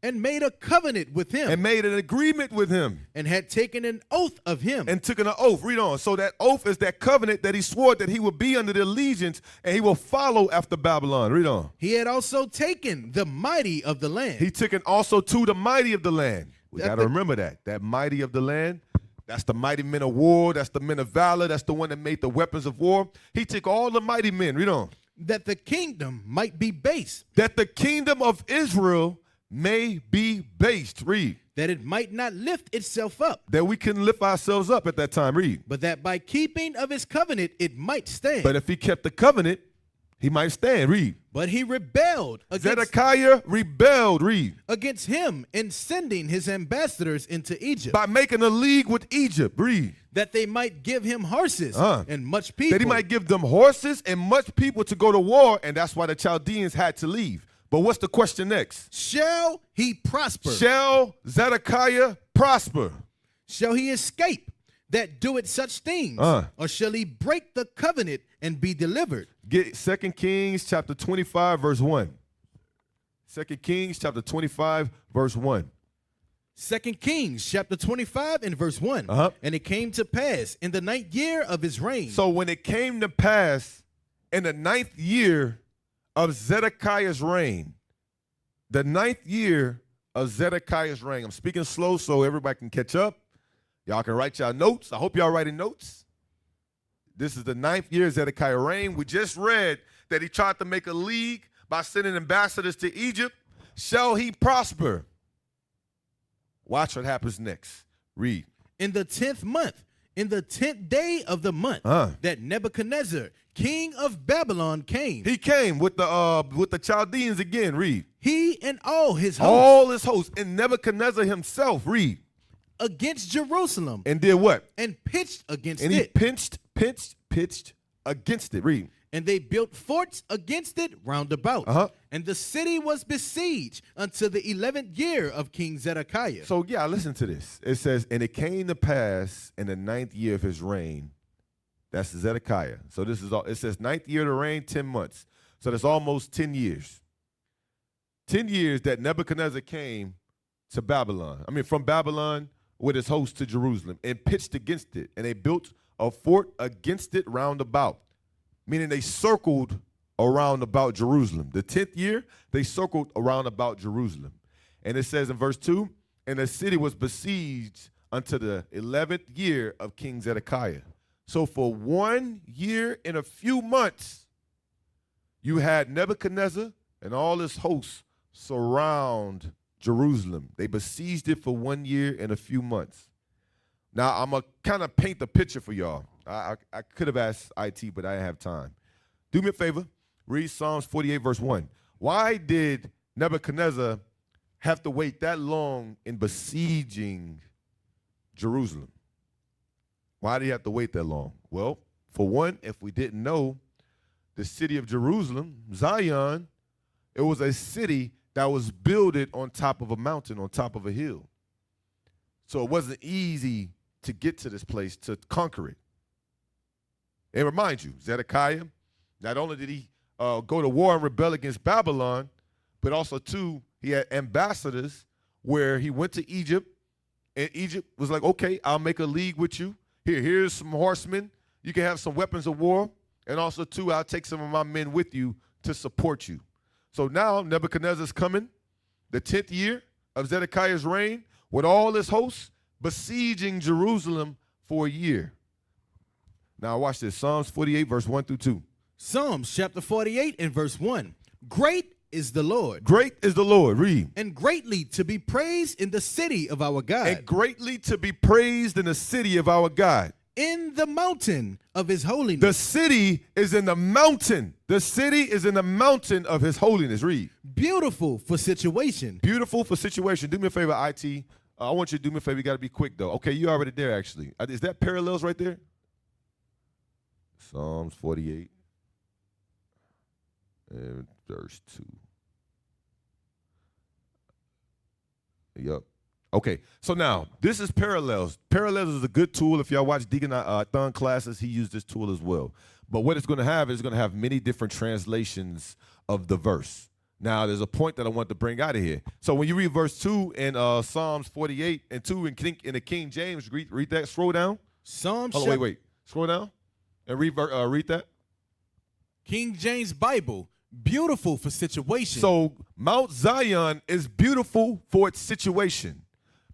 And made a covenant with him. And made an agreement with him. And had taken an oath of him. And took an oath. Read on. So that oath is that covenant that he swore that he would be under the allegiance and he will follow after Babylon. Read on. He had also taken the mighty of the land. He took it also to the mighty of the land. We got to remember that. That mighty of the land. That's the mighty men of war. That's the men of valor. That's the one that made the weapons of war. He took all the mighty men. Read on. That the kingdom might be base. That the kingdom of Israel may be based. Read. That it might not lift itself up. That we can lift ourselves up at that time. Read. But that by keeping of his covenant it might stand. But if he kept the covenant, he might stand. Read. But he rebelled against Zedekiah rebelled. Read. Against him in sending his ambassadors into Egypt. By making a league with Egypt. Read. That they might give him horses and much people. That he might give them horses and much people to go to war, and that's why the Chaldeans had to leave. But what's the question next? Shall he prosper? Shall Zedekiah prosper? Shall he escape that doeth such things? Or shall he break the covenant and be delivered? Get 2 Kings chapter 25, verse 1. 2 Kings chapter 25, verse 1. 2 Kings chapter 25 and verse 1. And it came to pass in the 9th year of his reign. So when it came to pass in the 9th year of Zedekiah's reign, the 9th year of Zedekiah's reign. I'm speaking slow so everybody can catch up. Y'all can write y'all notes. I hope y'all writing notes. This is the 9th year of Zedekiah's reign. We just read that he tried to make a league by sending ambassadors to Egypt. Shall he prosper? Watch what happens next. Read. In the 10th month, in the 10th day of the month, that Nebuchadnezzar, king of Babylon, came. He came with the Chaldeans again. Read. He and all his hosts. All his hosts. And Nebuchadnezzar himself. Read. Against Jerusalem. And did what? And pitched against it. And he pitched against it. Read. And they built forts against it round about. And the city was besieged until the 11th year of King Zedekiah. So, yeah, listen to this. It says, and it came to pass in the 9th year of his reign. That's Zedekiah. So this is all. It says 9th year of the reign, 10 months. So that's almost 10 years. 10 years that Nebuchadnezzar came to Babylon. I mean, from Babylon with his host to Jerusalem and pitched against it. And they built a fort against it round about. Meaning they circled around about Jerusalem. The 10th year, they circled around about Jerusalem. And it says in verse 2, and the city was besieged unto the 11th year of King Zedekiah. So for 1 year and a few months, you had Nebuchadnezzar and all his hosts surround Jerusalem. They besieged it for 1 year and a few months. Now, I'm going to kind of paint the picture for y'all. I could have asked IT, but I didn't have time. Do me a favor. Read Psalms 48, verse 1. Why did Nebuchadnezzar have to wait that long in besieging Jerusalem? Why did he have to wait that long? Well, for one, if we didn't know, the city of Jerusalem, Zion, it was a city that was builded on top of a mountain, on top of a hill. So it wasn't easy to get to this place, to conquer it. And remind you, Zedekiah, not only did he go to war and rebel against Babylon, but also, too, he had ambassadors where he went to Egypt And Egypt was like, okay, I'll make a league with you. Here's some horsemen. You can have some weapons of war. And also, too, I'll take some of my men with you to support you. So now Nebuchadnezzar's coming, the 10th year of Zedekiah's reign, with all his hosts, besieging Jerusalem for a year. Now watch this, Psalms 48, verse 1 through 2. Psalms chapter 48 and verse 1. Great is the Lord. Great is the Lord, read. And greatly to be praised in the city of our God. And greatly to be praised in the city of our God. In the mountain of his holiness. The city is in the mountain. The city is in the mountain of his holiness. Read. Beautiful for situation. Beautiful for situation. Do me a favor, IT. I want you to do me a favor. You got to be quick, though. Okay, you already there, actually. Is that parallels right there? Psalms 48 and verse 2. Yep. Okay, so now, this is Parallels. Parallels is a good tool. If y'all watch Deacon Thun classes, he used this tool as well. But what it's going to have is it's going to have many different translations of the verse. Now, there's a point that I want to bring out of here. So when you read verse 2 in Psalms 48 and 2 in the King James, read that. Scroll down. Psalms. Hold on, wait. Scroll down and read that. King James Bible. Beautiful for situation. So Mount Zion is beautiful for its situation.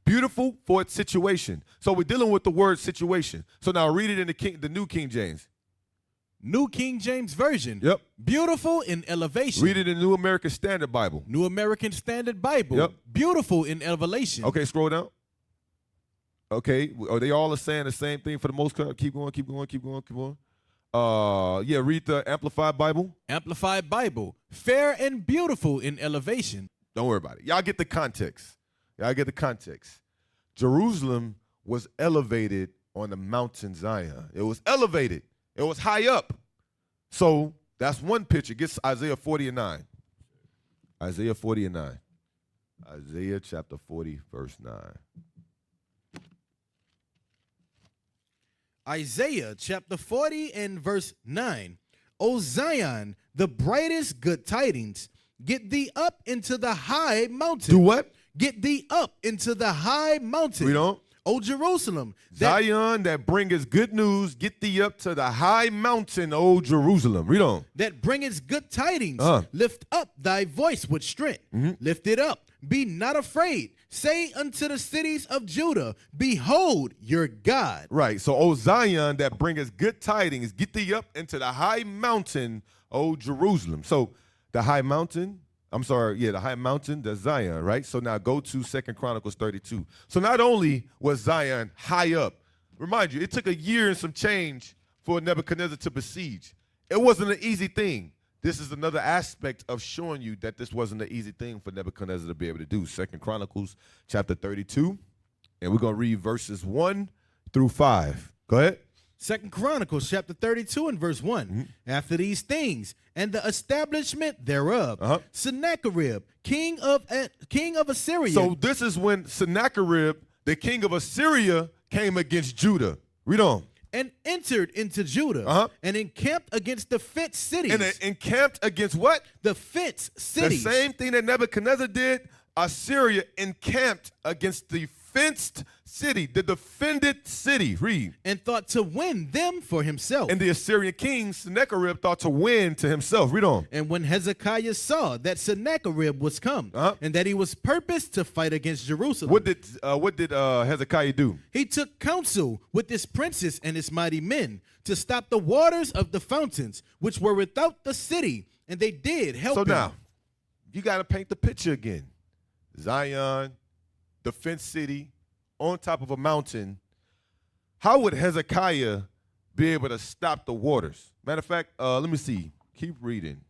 Beautiful for its situation. So we're dealing with the word situation. So now read it in the New King James. New King James Version. Yep. Beautiful in elevation. Read it in New American Standard Bible. New American Standard Bible. Yep. Beautiful in elevation. Okay, scroll down. Okay, are they all saying the same thing for the most part? Keep going. Yeah, read the Amplified Bible. Amplified Bible. Fair and beautiful in elevation. Don't worry about it. Y'all get the context. Jerusalem was elevated on the mountain Zion. It was elevated. It was high up. So that's one picture. Get Isaiah 40 and 9. Isaiah 40 and 9. Isaiah chapter 40, verse 9. Isaiah chapter 40 and verse 9. O Zion, the brightest good tidings, get thee up into the high mountain. Do what? Get thee up into the high mountain. Read on. O Jerusalem. Zion, that bringeth good news, get thee up to the high mountain, O Jerusalem. Read on. That bringeth good tidings. Lift up thy voice with strength. Lift it up. Be not afraid. Say unto the cities of Judah, behold your God. Right. So, O Zion, that bringeth good tidings, get thee up into the high mountain, O Jerusalem. So, the high mountain, the high mountain, that's Zion, right? So now go to 2 Chronicles 32. So not only was Zion high up, remind you, it took a year and some change for Nebuchadnezzar to besiege. It wasn't an easy thing. This is another aspect of showing you that this wasn't an easy thing for Nebuchadnezzar to be able to do. 2 Chronicles chapter 32, and we're going to read verses 1 through 5. Go ahead. 2 Chronicles chapter 32 and verse 1. After these things and the establishment thereof, Sennacherib, king of Assyria. So this is when Sennacherib, the king of Assyria, came against Judah. Read on. And entered into Judah and encamped against the fenced cities. And encamped against what? The fenced cities. The same thing that Nebuchadnezzar did, Assyria encamped against the fenced city, the defended city. Read. And thought to win them for himself. And the Assyrian king, Sennacherib, thought to win to himself. Read on. And when Hezekiah saw that Sennacherib was come, and that he was purposed to fight against Jerusalem. What did Hezekiah do? He took counsel with his princes and his mighty men to stop the waters of the fountains, which were without the city, and they did help him. So now, you got to paint the picture again. Zion, the fenced city, on top of a mountain. How would Hezekiah be able to stop the waters? Matter of fact, let me see. Keep reading.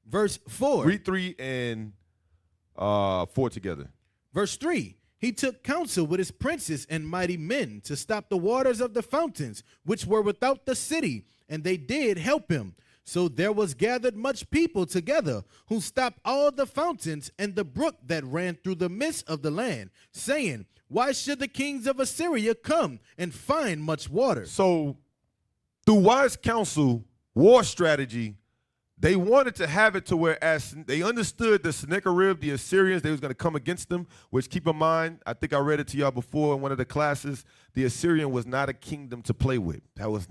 Verse 4. Read 3 and 4 together. Verse 3. He took counsel with his princes and mighty men to stop the waters of the fountains, which were without the city, and they did help him. So there was gathered much people together, who stopped all the fountains and the brook that ran through the midst of the land, saying, why should the kings of Assyria come and find much water? So through wise counsel, war strategy, they wanted to have it to where as they understood the Sennacherib, the Assyrians, they was going to come against them, which keep in mind, I think I read it to y'all before in one of the classes, the Assyrian was not a kingdom to play with. That was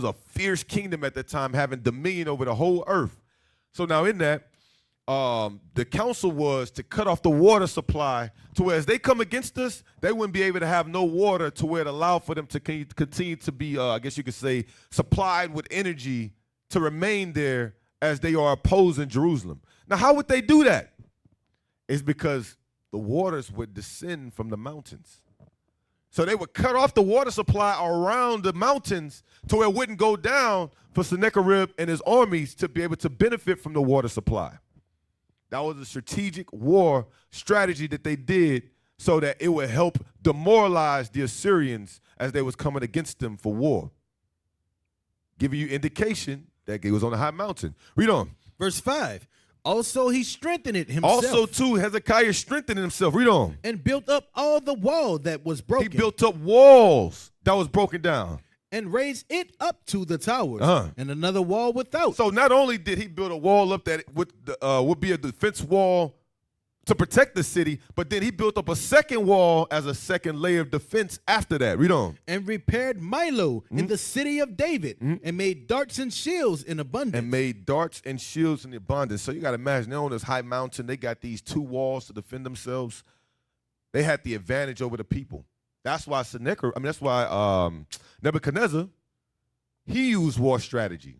a fierce kingdom at the time, having dominion over the whole earth. So now in that, the counsel was to cut off the water supply to where as they come against us, they wouldn't be able to have no water to where it allowed for them to continue to be, I guess you could say, supplied with energy to remain there as they are opposing Jerusalem. Now, how would they do that? It's because the waters would descend from the mountains. So they would cut off the water supply around the mountains to where it wouldn't go down for Sennacherib and his armies to be able to benefit from the water supply. That was a strategic war strategy that they did so that it would help demoralize the Assyrians as they was coming against them for war. Giving you indication that it was on a high mountain. Read on. Verse 5. Also he strengthened it himself. Also, too, Hezekiah strengthened himself. Read on. And built up all the wall that was broken. He built up walls that was broken down. And raised it up to the towers, and another wall without. So not only did he build a wall up that would be a defense wall to protect the city, but then he built up a second wall as a second layer of defense after that. Read on. And repaired Milo in the city of David, and made darts and shields in abundance. So you got to imagine, they're on this high mountain. They got these two walls to defend themselves. They had the advantage over the people. That's why Nebuchadnezzar, he used war strategy.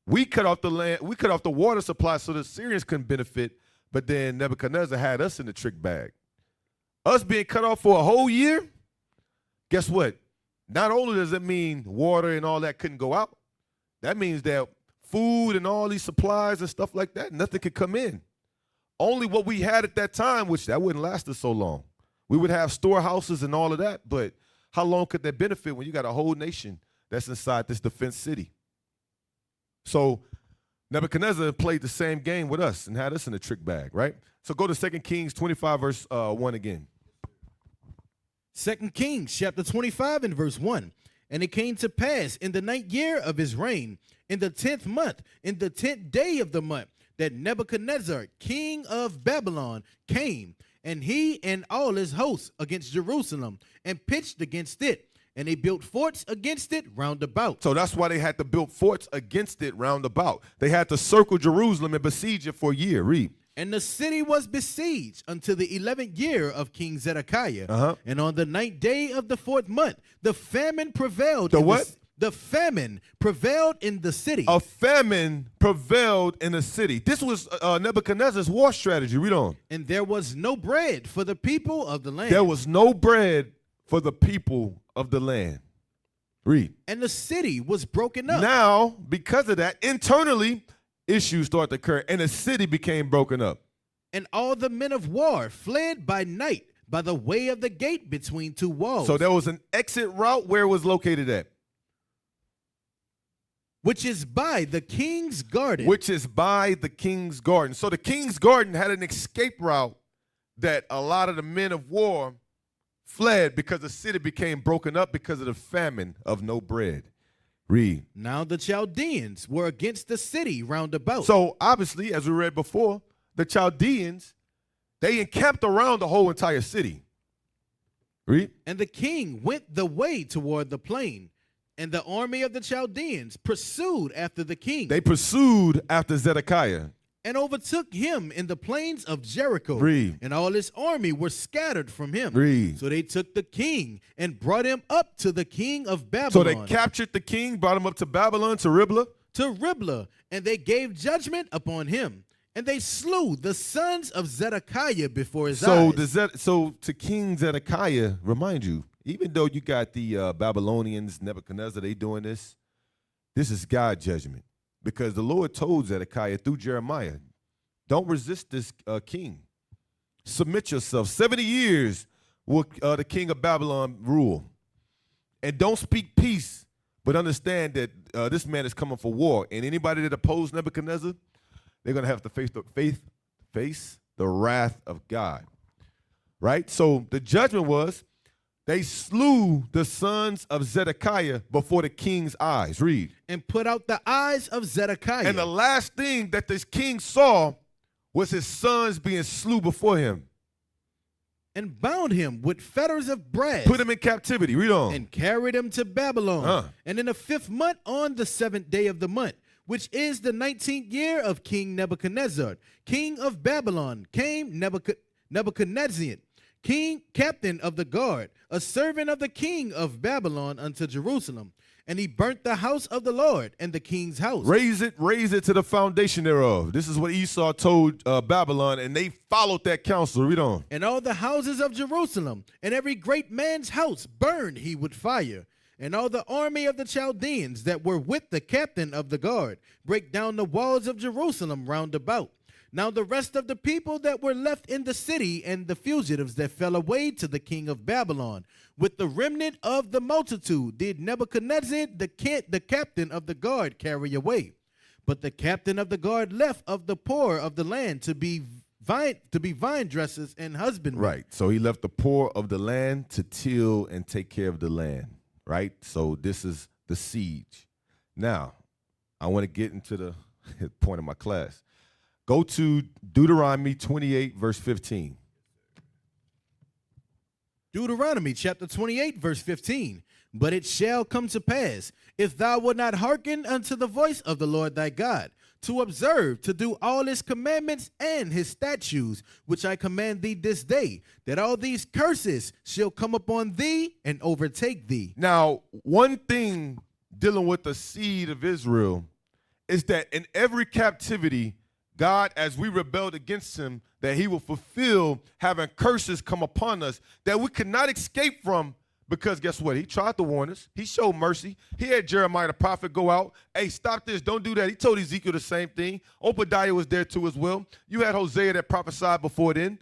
We cut off the land, we cut off the water supply so the Syrians couldn't benefit, but then Nebuchadnezzar had us in the trick bag. Us being cut off for a whole year, guess what? Not only does it mean water and all that couldn't go out, that means that food and all these supplies and stuff like that, nothing could come in. Only what we had at that time, which that wouldn't last us so long. We would have storehouses and all of that, but how long could that benefit when you got a whole nation that's inside this defense city? So Nebuchadnezzar played the same game with us and had us in a trick bag, right? So go to 2 Kings 25, verse 1 again. 2 Kings chapter 25 and verse 1. And it came to pass in the 9th year of his reign, in the 10th month, in the 10th day of the month, that Nebuchadnezzar, king of Babylon, came, and he and all his hosts against Jerusalem, and pitched against it. And they built forts against it round about. So that's why they had to build forts against it round about. They had to circle Jerusalem and besiege it for a year. Read. And the city was besieged until the 11th year of King Zedekiah. And on the 9th day of the 4th month, the famine prevailed. The famine prevailed in the city. A famine prevailed in the city. This was Nebuchadnezzar's war strategy. Read on. And there was no bread for the people of the land. There was no bread for the people of the land. Read. And the city was broken up. Now, because of that, internally, issues started to occur, and the city became broken up. And all the men of war fled by night by the way of the gate between two walls. So there was an exit route where it was located at. Which is by the king's garden. Which is by the king's garden. So the king's garden had an escape route that a lot of the men of war fled because the city became broken up because of the famine of no bread. Read. Now the Chaldeans were against the city round about. So obviously, as we read before, the Chaldeans, they encamped around the whole entire city. Read. And the king went the way toward the plain. And the army of the Chaldeans pursued after the king. They pursued after Zedekiah. And overtook him in the plains of Jericho. Read. And all his army were scattered from him. Read. So they took the king and brought him up to the king of Babylon. So they captured the king, brought him up to Babylon, to Riblah. To Riblah, and they gave judgment upon him. And they slew the sons of Zedekiah before his eyes. So to King Zedekiah, remind you, even though you got the Babylonians, Nebuchadnezzar, they doing this is God's judgment. Because the Lord told Zedekiah through Jeremiah, don't resist this king. Submit yourself. 70 years will the king of Babylon rule. And don't speak peace, but understand that this man is coming for war. And anybody that opposes Nebuchadnezzar, they're going to have to face the wrath of God. Right? So the judgment was, They slew the sons of Zedekiah before the king's eyes. Read. And put out the eyes of Zedekiah. And the last thing that this king saw was his sons being slew before him. And bound him with fetters of brass. Put him in captivity. Read on. And carried him to Babylon. And in the 5th month, on the 7th day of the month, which is the 19th year of King Nebuchadnezzar, king of Babylon, came Nebuchadnezzar, king, captain of the guard, a servant of the king of Babylon, unto Jerusalem. And he burnt the house of the Lord and the king's house. Raise it to the foundation thereof. This is what Esau told Babylon, and they followed that counsel. Read on. And all the houses of Jerusalem and every great man's house burned he with fire. And all the army of the Chaldeans that were with the captain of the guard break down the walls of Jerusalem round about. Now the rest of the people that were left in the city and the fugitives that fell away to the king of Babylon, with the remnant of the multitude, did Nebuchadnezzar, the captain of the guard, carry away. But the captain of the guard left of the poor of the land to be vine dressers and husbandmen. Right. So he left the poor of the land to till and take care of the land. Right. So this is the siege. Now, I want to get into the point of my class. Go to Deuteronomy 28, verse 15. Deuteronomy chapter 28, verse 15. But it shall come to pass, if thou wilt not hearken unto the voice of the Lord thy God, to observe, to do all his commandments and his statutes, which I command thee this day, that all these curses shall come upon thee and overtake thee. Now, one thing dealing with the seed of Israel is that in every captivity, God, as we rebelled against him, that he will fulfill having curses come upon us that we could not escape from, because guess what? He tried to warn us. He showed mercy. He had Jeremiah the prophet go out. Hey, stop this. Don't do that. He told Ezekiel the same thing. Obadiah was there too as well. You had Hosea that prophesied before then.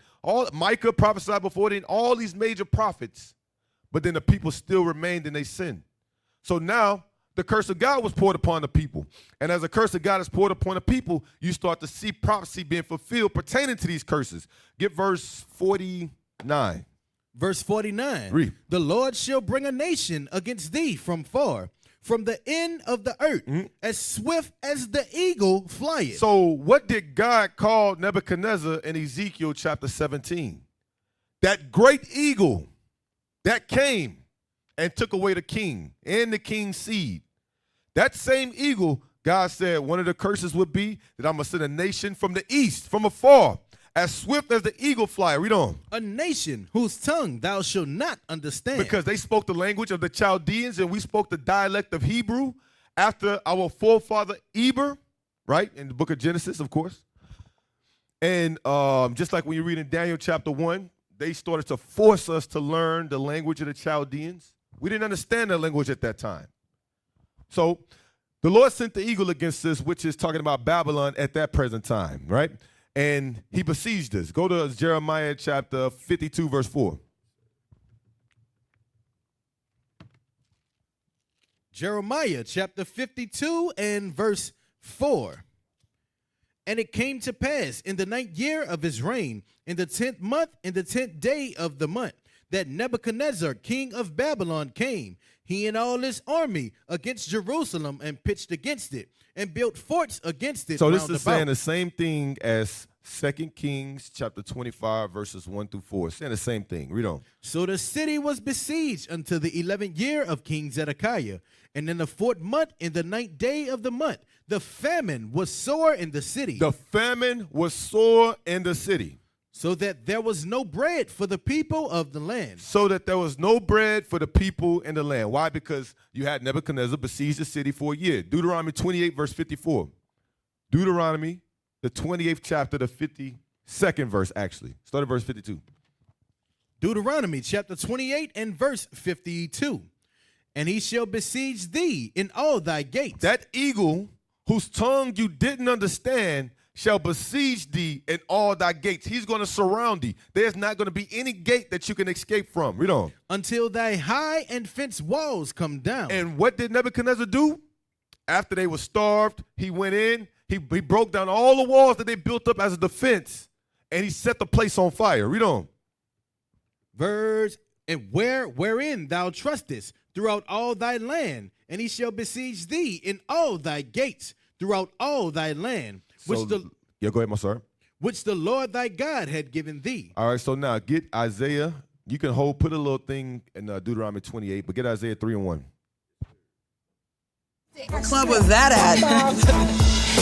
Micah prophesied before then. All these major prophets. But then the people still remained in their sin. So now the curse of God was poured upon the people. And as the curse of God is poured upon the people, you start to see prophecy being fulfilled pertaining to these curses. Get verse 49. Verse 49. Read. The Lord shall bring a nation against thee from far, from the end of the earth, as swift as the eagle flieth. So what did God call Nebuchadnezzar in Ezekiel chapter 17? That great eagle that came and took away the king and the king's seed. That same eagle, God said one of the curses would be that I'm going to send a nation from the east, from afar, as swift as the eagle fly. Read on. A nation whose tongue thou shalt not understand. Because they spoke the language of the Chaldeans and we spoke the dialect of Hebrew after our forefather Eber, right? In the book of Genesis, of course. And just like when you read in Daniel chapter 1, they started to force us to learn the language of the Chaldeans. We didn't understand their language at that time. So the Lord sent the eagle against us, which is talking about Babylon at that present time, right? And he besieged us. Go to Jeremiah chapter 52, verse 4. Jeremiah chapter 52 and verse 4. And it came to pass in the 9th year of his reign, in the 10th month, in the 10th day of the month, that Nebuchadnezzar, king of Babylon, came, he and all his army, against Jerusalem, and pitched against it, and built forts against it. So this is saying the same thing as 2 Kings chapter 25, verses 1 through 4. It's saying the same thing. Read on. So the city was besieged until the 11th year of King Zedekiah. And in the 4th month, in the 9th day of the month, the famine was sore in the city. The famine was sore in the city. So that there was no bread for the people of the land. So that there was no bread for the people in the land. Why? Because you had Nebuchadnezzar besiege the city for a year. Deuteronomy 28, verse 54. Deuteronomy, the 28th chapter, the 52nd verse, actually. Start at verse 52. Deuteronomy chapter 28 and verse 52. And he shall besiege thee in all thy gates. That eagle whose tongue you didn't understand shall besiege thee in all thy gates. He's going to surround thee. There's not going to be any gate that you can escape from. Read on. Until thy high and fenced walls come down. And what did Nebuchadnezzar do? After they were starved, he went in. He broke down all the walls that they built up as a defense, and he set the place on fire. Read on. Verse and wherein thou trustest throughout all thy land, and he shall besiege thee in all thy gates throughout all thy land, So, yeah, go ahead, my sir. which the Lord thy God had given thee. All right, so now get Isaiah. You can put a little thing in Deuteronomy 28, but get Isaiah 3:1. What club was that at?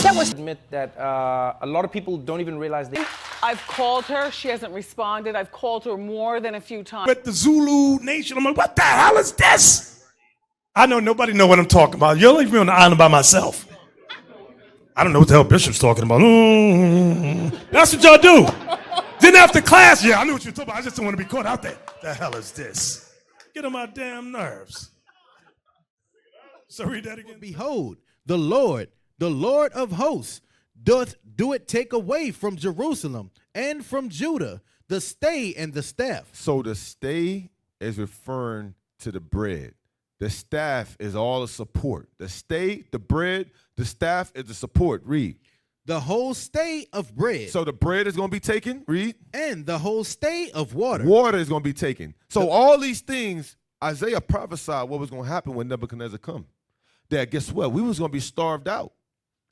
That was admit that a lot of people don't even realize they. I've called her. She hasn't responded. I've called her more than a few times. But the Zulu nation, I'm like, what the hell is this? I know nobody know what I'm talking about. You'll leave me on the island by myself. I don't know what the hell Bishop's talking about. That's what y'all do. Then after class, yeah, I knew what you were talking about. I just don't want to be caught out there. The hell is this? Get on my damn nerves. So read that again. Behold, the Lord of hosts, doth do it take away from Jerusalem and from Judah the stay and the staff. So the stay is referring to the bread. The staff is all the support. The stay, the bread, the staff is the support. Read. The whole stay of bread. So the bread is going to be taken. Read. And the whole stay of water. Water is going to be taken. So all these things, Isaiah prophesied what was going to happen when Nebuchadnezzar come. That guess what? We was going to be starved out.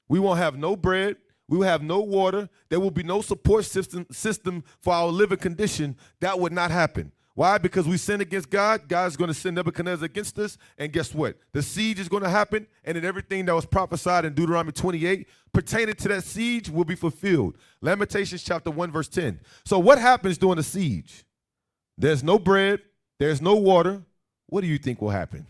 We won't have no bread. We will have no water. There will be no support system for our living condition. That would not happen. Why? Because we sin against God. God's going to send Nebuchadnezzar against us. And guess what? The siege is going to happen. And then everything that was prophesied in Deuteronomy 28 pertaining to that siege will be fulfilled. Lamentations chapter 1, verse 10. So what happens during the siege? There's no bread. There's no water. What do you think will happen?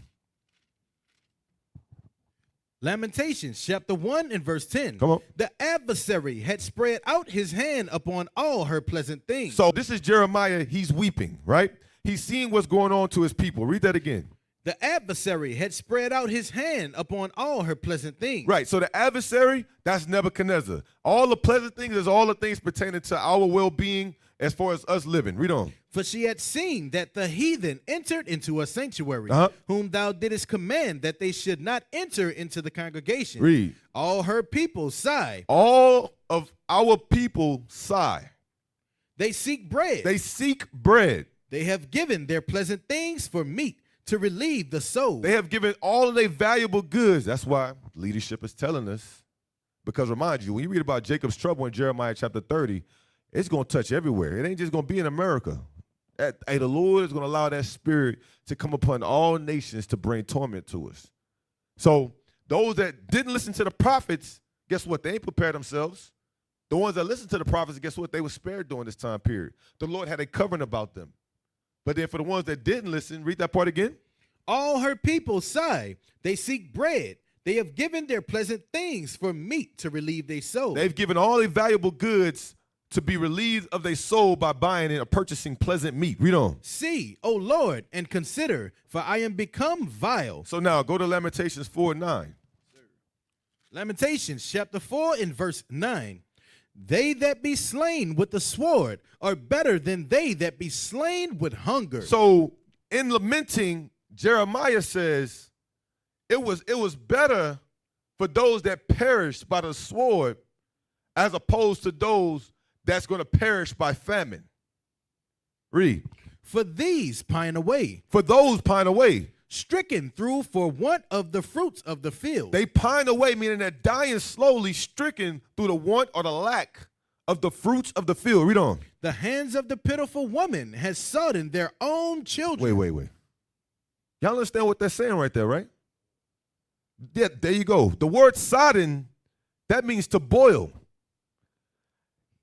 Lamentations chapter 1 and verse 10. Come on. The adversary had spread out his hand upon all her pleasant things. So this is Jeremiah. He's weeping, right? He's seeing what's going on to his people. Read that again. The adversary had spread out his hand upon all her pleasant things. Right. So the adversary, that's Nebuchadnezzar. All the pleasant things is all the things pertaining to our well-being as far as us living. Read on. For she had seen that the heathen entered into a sanctuary, whom thou didst command that they should not enter into the congregation. Read. All her people sigh. All of our people sigh. They seek bread. They seek bread. They have given their pleasant things for meat to relieve the soul. They have given all of their valuable goods. That's why leadership is telling us. Because remind you, when you read about Jacob's trouble in Jeremiah chapter 30, it's going to touch everywhere. It ain't just going to be in America. Hey, the Lord is going to allow that spirit to come upon all nations to bring torment to us. So those that didn't listen to the prophets, guess what? They ain't prepared themselves. The ones that listened to the prophets, guess what? They were spared during this time period. The Lord had a covering about them. But then for the ones that didn't listen, read that part again. All her people sigh. They seek bread. They have given their pleasant things for meat to relieve their soul. They've given all their valuable goods to be relieved of their soul by buying and purchasing pleasant meat. Read on. See, O Lord, and consider, for I am become vile. So now go to Lamentations 4:9. Lamentations chapter 4 and verse 9. They that be slain with the sword are better than they that be slain with hunger. So in lamenting, Jeremiah says it was better for those that perished by the sword as opposed to those that's going to perish by famine. Read. For these pine away. For those pine away. Stricken through for want of the fruits of the field. They pine away, meaning they're dying slowly, stricken through the want or the lack of the fruits of the field. Read on. The hands of the pitiful woman has sodden their own children. Wait. Y'all understand what they're saying right there, right? Yeah, there you go. The word sodden, that means to boil.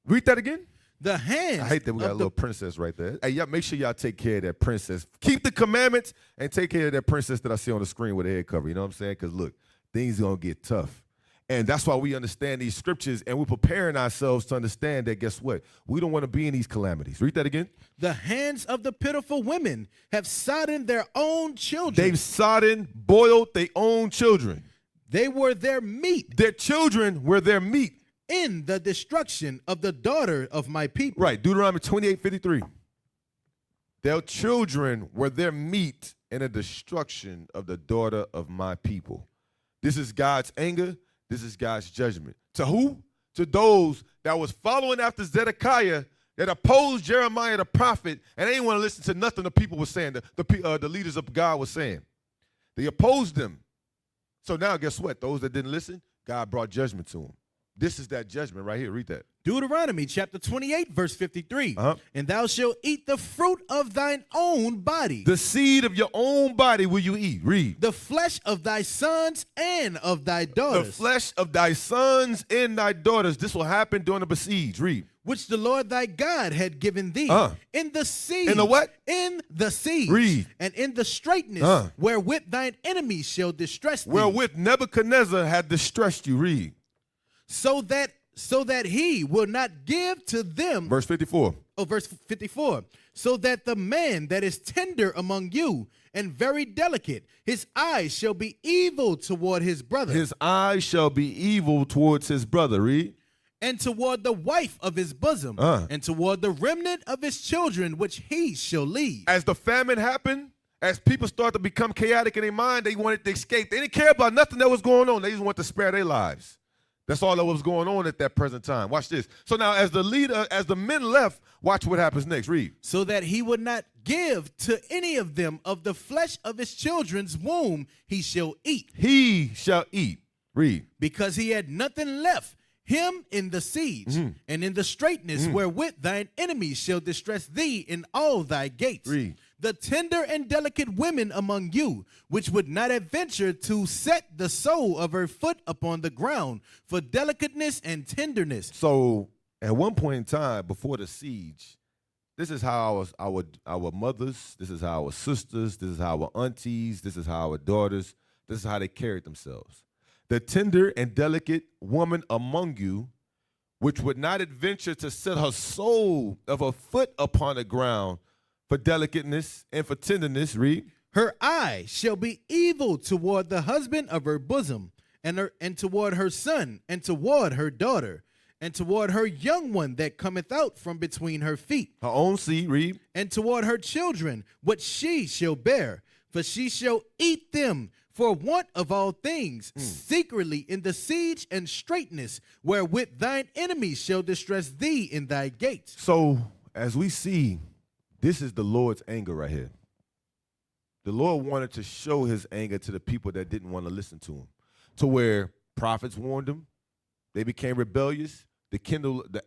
Read that again. The hands. I hate that we got a little princess right there. Hey, y'all make sure y'all take care of that princess. Keep the commandments and take care of that princess that I see on the screen with the head cover. You know what I'm saying? Because look, things are going to get tough. And that's why we understand these scriptures and we're preparing ourselves to understand that, guess what? We don't want to be in these calamities. Read that again. The hands of the pitiful women have sodden their own children. They've sodden, boiled their own children. They were their meat. Their children were their meat. In the destruction of the daughter of my people. Right, Deuteronomy 28:53. Their children were their meat in the destruction of the daughter of my people. This is God's anger. This is God's judgment. To who? To those that was following after Zedekiah, that opposed Jeremiah the prophet, and they didn't want to listen to nothing the people were saying, the leaders of God were saying. They opposed them. So now guess what? Those that didn't listen, God brought judgment to them. This is that judgment right here. Read that. Deuteronomy chapter 28, verse 53. And thou shalt eat the fruit of thine own body. The seed of your own body will you eat. Read. The flesh of thy sons and of thy daughters. The flesh of thy sons and thy daughters. This will happen during the besiege. Read. Which the Lord thy God had given thee in the siege. In the what? In the siege. Read. And in the straightness wherewith thine enemies shall distress thee. Wherewith Nebuchadnezzar had distressed you. Read. So that he will not give to them. Verse 54. Oh, verse 54. So that the man that is tender among you and very delicate, his eyes shall be evil toward his brother. His eyes shall be evil towards his brother. Read. And toward the wife of his bosom, and toward the remnant of his children, which he shall lead. As the famine happened, as people start to become chaotic in their mind, they wanted to escape. They didn't care about nothing that was going on. They just wanted to spare their lives. That's all that was going on at that present time. Watch this. So now as the men left, watch what happens next. Read. So that he would not give to any of them of the flesh of his children's womb, he shall eat. He shall eat. Read. Because he had nothing left him in the siege, and in the straightness wherewith thine enemies shall distress thee in all thy gates. Read. The tender and delicate women among you, which would not have ventured to set the sole of her foot upon the ground for delicateness and tenderness. So at one point in time, before the siege, this is how our mothers, this is how our sisters, this is how our aunties, this is how our daughters, this is how they carried themselves. The tender and delicate woman among you, which would not adventure to set her sole of her foot upon the ground for delicateness and for tenderness. Read. Her eye shall be evil toward the husband of her bosom, and toward her son, and toward her daughter, and toward her young one that cometh out from between her feet. Her own seed. Read. And toward her children, which she shall bear, for she shall eat them for want of all things, secretly in the siege and straitness, wherewith thine enemies shall distress thee in thy gates. So, as we see, this is the Lord's anger right here. The Lord wanted to show his anger to the people that didn't want to listen to him, to where prophets warned them, they became rebellious, the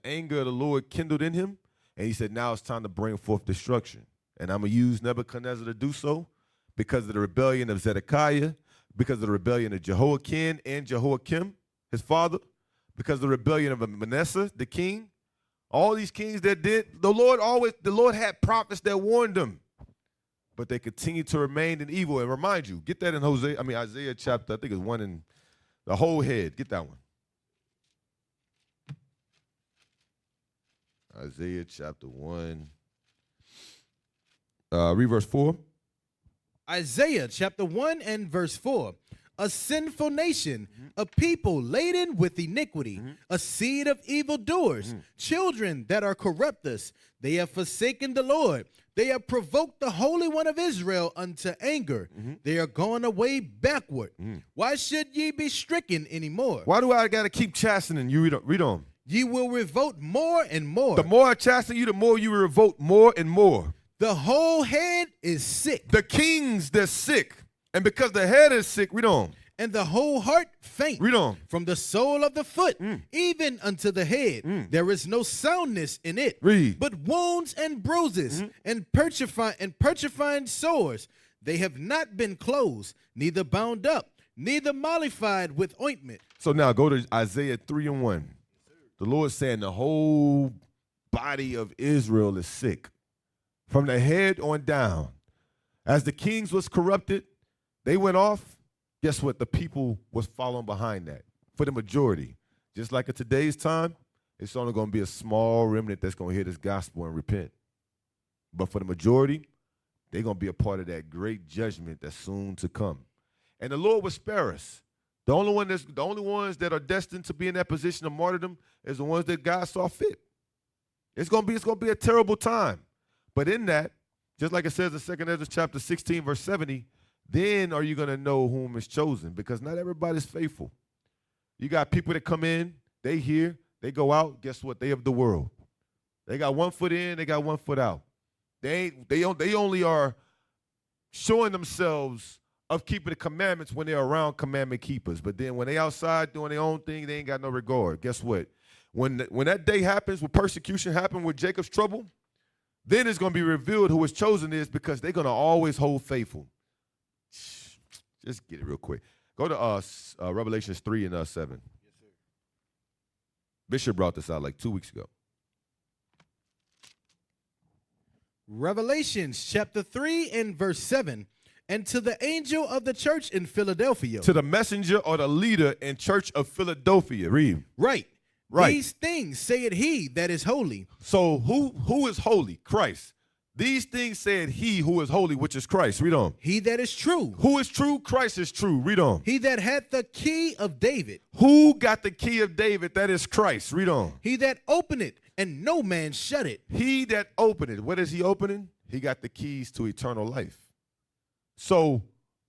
anger of the Lord kindled in him, and he said, now it's time to bring forth destruction. And I'm going to use Nebuchadnezzar to do so, because of the rebellion of Zedekiah, because of the rebellion of Jehoiakim and Jehoiakim, his father, because of the rebellion of Manasseh, the king. All these kings that did, the Lord had prophets that warned them, but they continued to remain in evil. And remind you, get that in Isaiah chapter, I think it's 1 in the whole head. Get that one. Isaiah chapter 1. Read verse 4. Isaiah chapter 1 and verse 4. A sinful nation, a people laden with iniquity, a seed of evildoers, children that are corrupters. They have forsaken the Lord. They have provoked the Holy One of Israel unto anger. They are gone away backward. Why should ye be stricken anymore? Why do I got to keep chastening you? Read on. Ye will revolt more and more. The more I chasten you, the more you will revolt more and more. The whole head is sick. The kings, they're sick. And because the head is sick, read on. And the whole heart faint. Read on. From the sole of the foot, even unto the head. There is no soundness in it. Read. But wounds and bruises, and putrefying sores. They have not been closed, neither bound up, neither mollified with ointment. So now go to Isaiah 3 and 1. The Lord saying the whole body of Israel is sick. From the head on down. As the kings was corrupted, they went off. Guess what? The people was following behind that. For the majority, just like at today's time, it's only going to be a small remnant that's going to hear this gospel and repent. But for the majority, they're going to be a part of that great judgment that's soon to come. And the Lord will spare us. The only ones that are destined to be in that position of martyrdom is the ones that God saw fit. It's going to be a terrible time. But in that, just like it says in 2 Ezra chapter 16, verse 70, then are you going to know whom is chosen, because not everybody's faithful. You got people that come in, they hear, they go out, guess what? They of the world. They got 1 foot in, they got 1 foot out. They only are showing themselves of keeping the commandments when they're around commandment keepers. But then when they outside doing their own thing, they ain't got no regard. Guess what? When that day happens, when persecution happened with Jacob's trouble, then it's going to be revealed who his chosen is, because they're going to always hold faithful. Just get it real quick. Go to Revelations 3 and 7. Yes, sir. Bishop brought this out like 2 weeks ago. Revelations chapter 3 and verse 7. And to the angel of the church in Philadelphia. To the messenger or the leader in church of Philadelphia. Read. Right. Right. These things saith he that is holy. So who is holy? Christ. These things said he who is holy, which is Christ. Read on. He that is true. Who is true? Christ is true. Read on. He that hath the key of David. Who got the key of David? That is Christ. Read on. He that opened it, and no man shut it. He that opened it. What is he opening? He got the keys to eternal life. So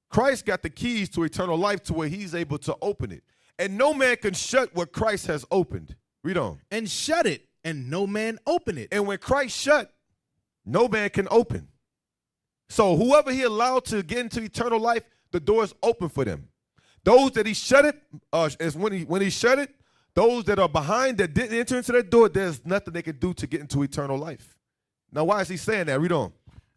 Christ got the keys to eternal life to where he's able to open it. And no man can shut what Christ has opened. Read on. And shut it, and no man open it. And when Christ shut, no man can open. So whoever he allowed to get into eternal life, the door is open for them. Those that he shut it, is when he shut it, those that are behind that didn't enter into that door, there's nothing they can do to get into eternal life. Now, why is he saying that? Read on.